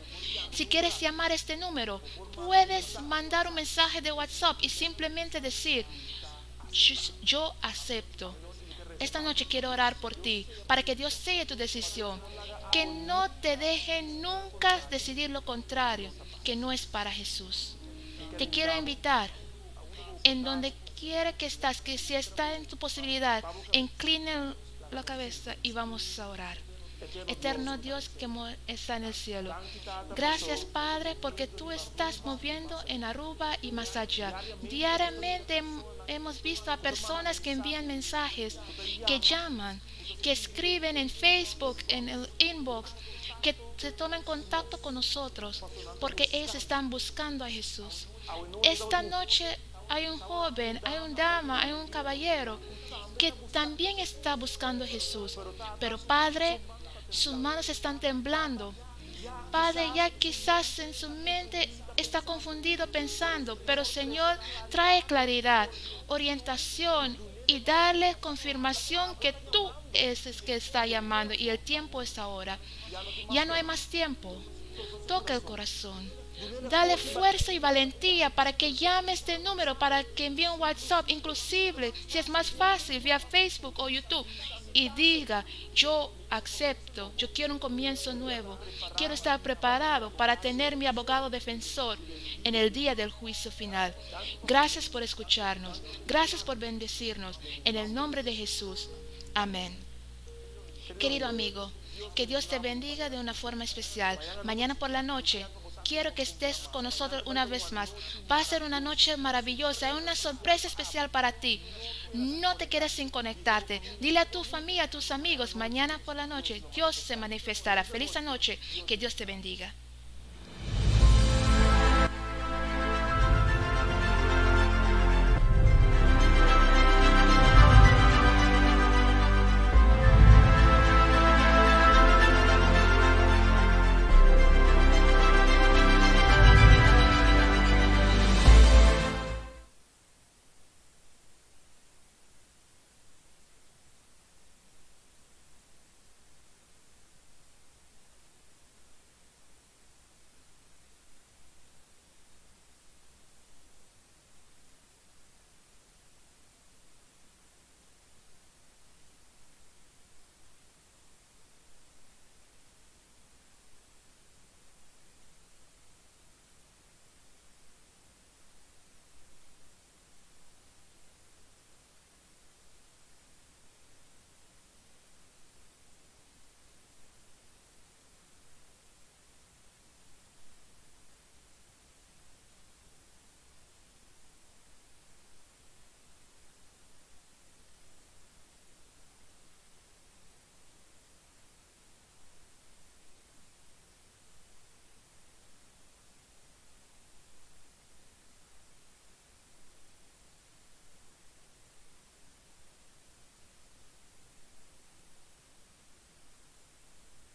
S2: si quieres llamar este número, puedes mandar un mensaje de WhatsApp y simplemente decir, yo acepto. Esta noche quiero orar por ti, para que Dios selle tu decisión, que no te deje nunca decidir lo contrario, que no es para Jesús. Te quiero invitar, en donde quiera que estás, que si está en tu posibilidad, incline la cabeza y vamos a orar. Eterno Dios que está en el cielo, gracias Padre, porque tú estás moviendo en Aruba y más allá. Diariamente hemos visto a personas que envían mensajes, que llaman, que escriben en Facebook, en el inbox, que se tomen contacto con nosotros, porque ellos están buscando a Jesús. Esta noche hay un joven, hay una dama, hay un caballero que también está buscando a Jesús. Pero Padre, sus manos están temblando. Padre, ya quizás en su mente está confundido pensando, pero Señor, trae claridad, orientación y darle confirmación que tú eres el que está llamando y el tiempo es ahora. Ya no hay más tiempo. Toca el corazón. Dale fuerza y valentía para que llame este número, para que envíe un WhatsApp, inclusive si es más fácil vía Facebook o YouTube, y diga, yo acepto, yo quiero un comienzo nuevo, quiero estar preparado para tener mi abogado defensor en el día del juicio final. Gracias por escucharnos, gracias por bendecirnos, en el nombre de Jesús. Amén. Querido amigo, que Dios te bendiga de una forma especial. Mañana por la noche quiero que estés con nosotros una vez más. Va a ser una noche maravillosa, una sorpresa especial para ti. No te quedes sin conectarte. Dile a tu familia, a tus amigos, mañana por la noche Dios se manifestará. Feliz noche, que Dios te bendiga.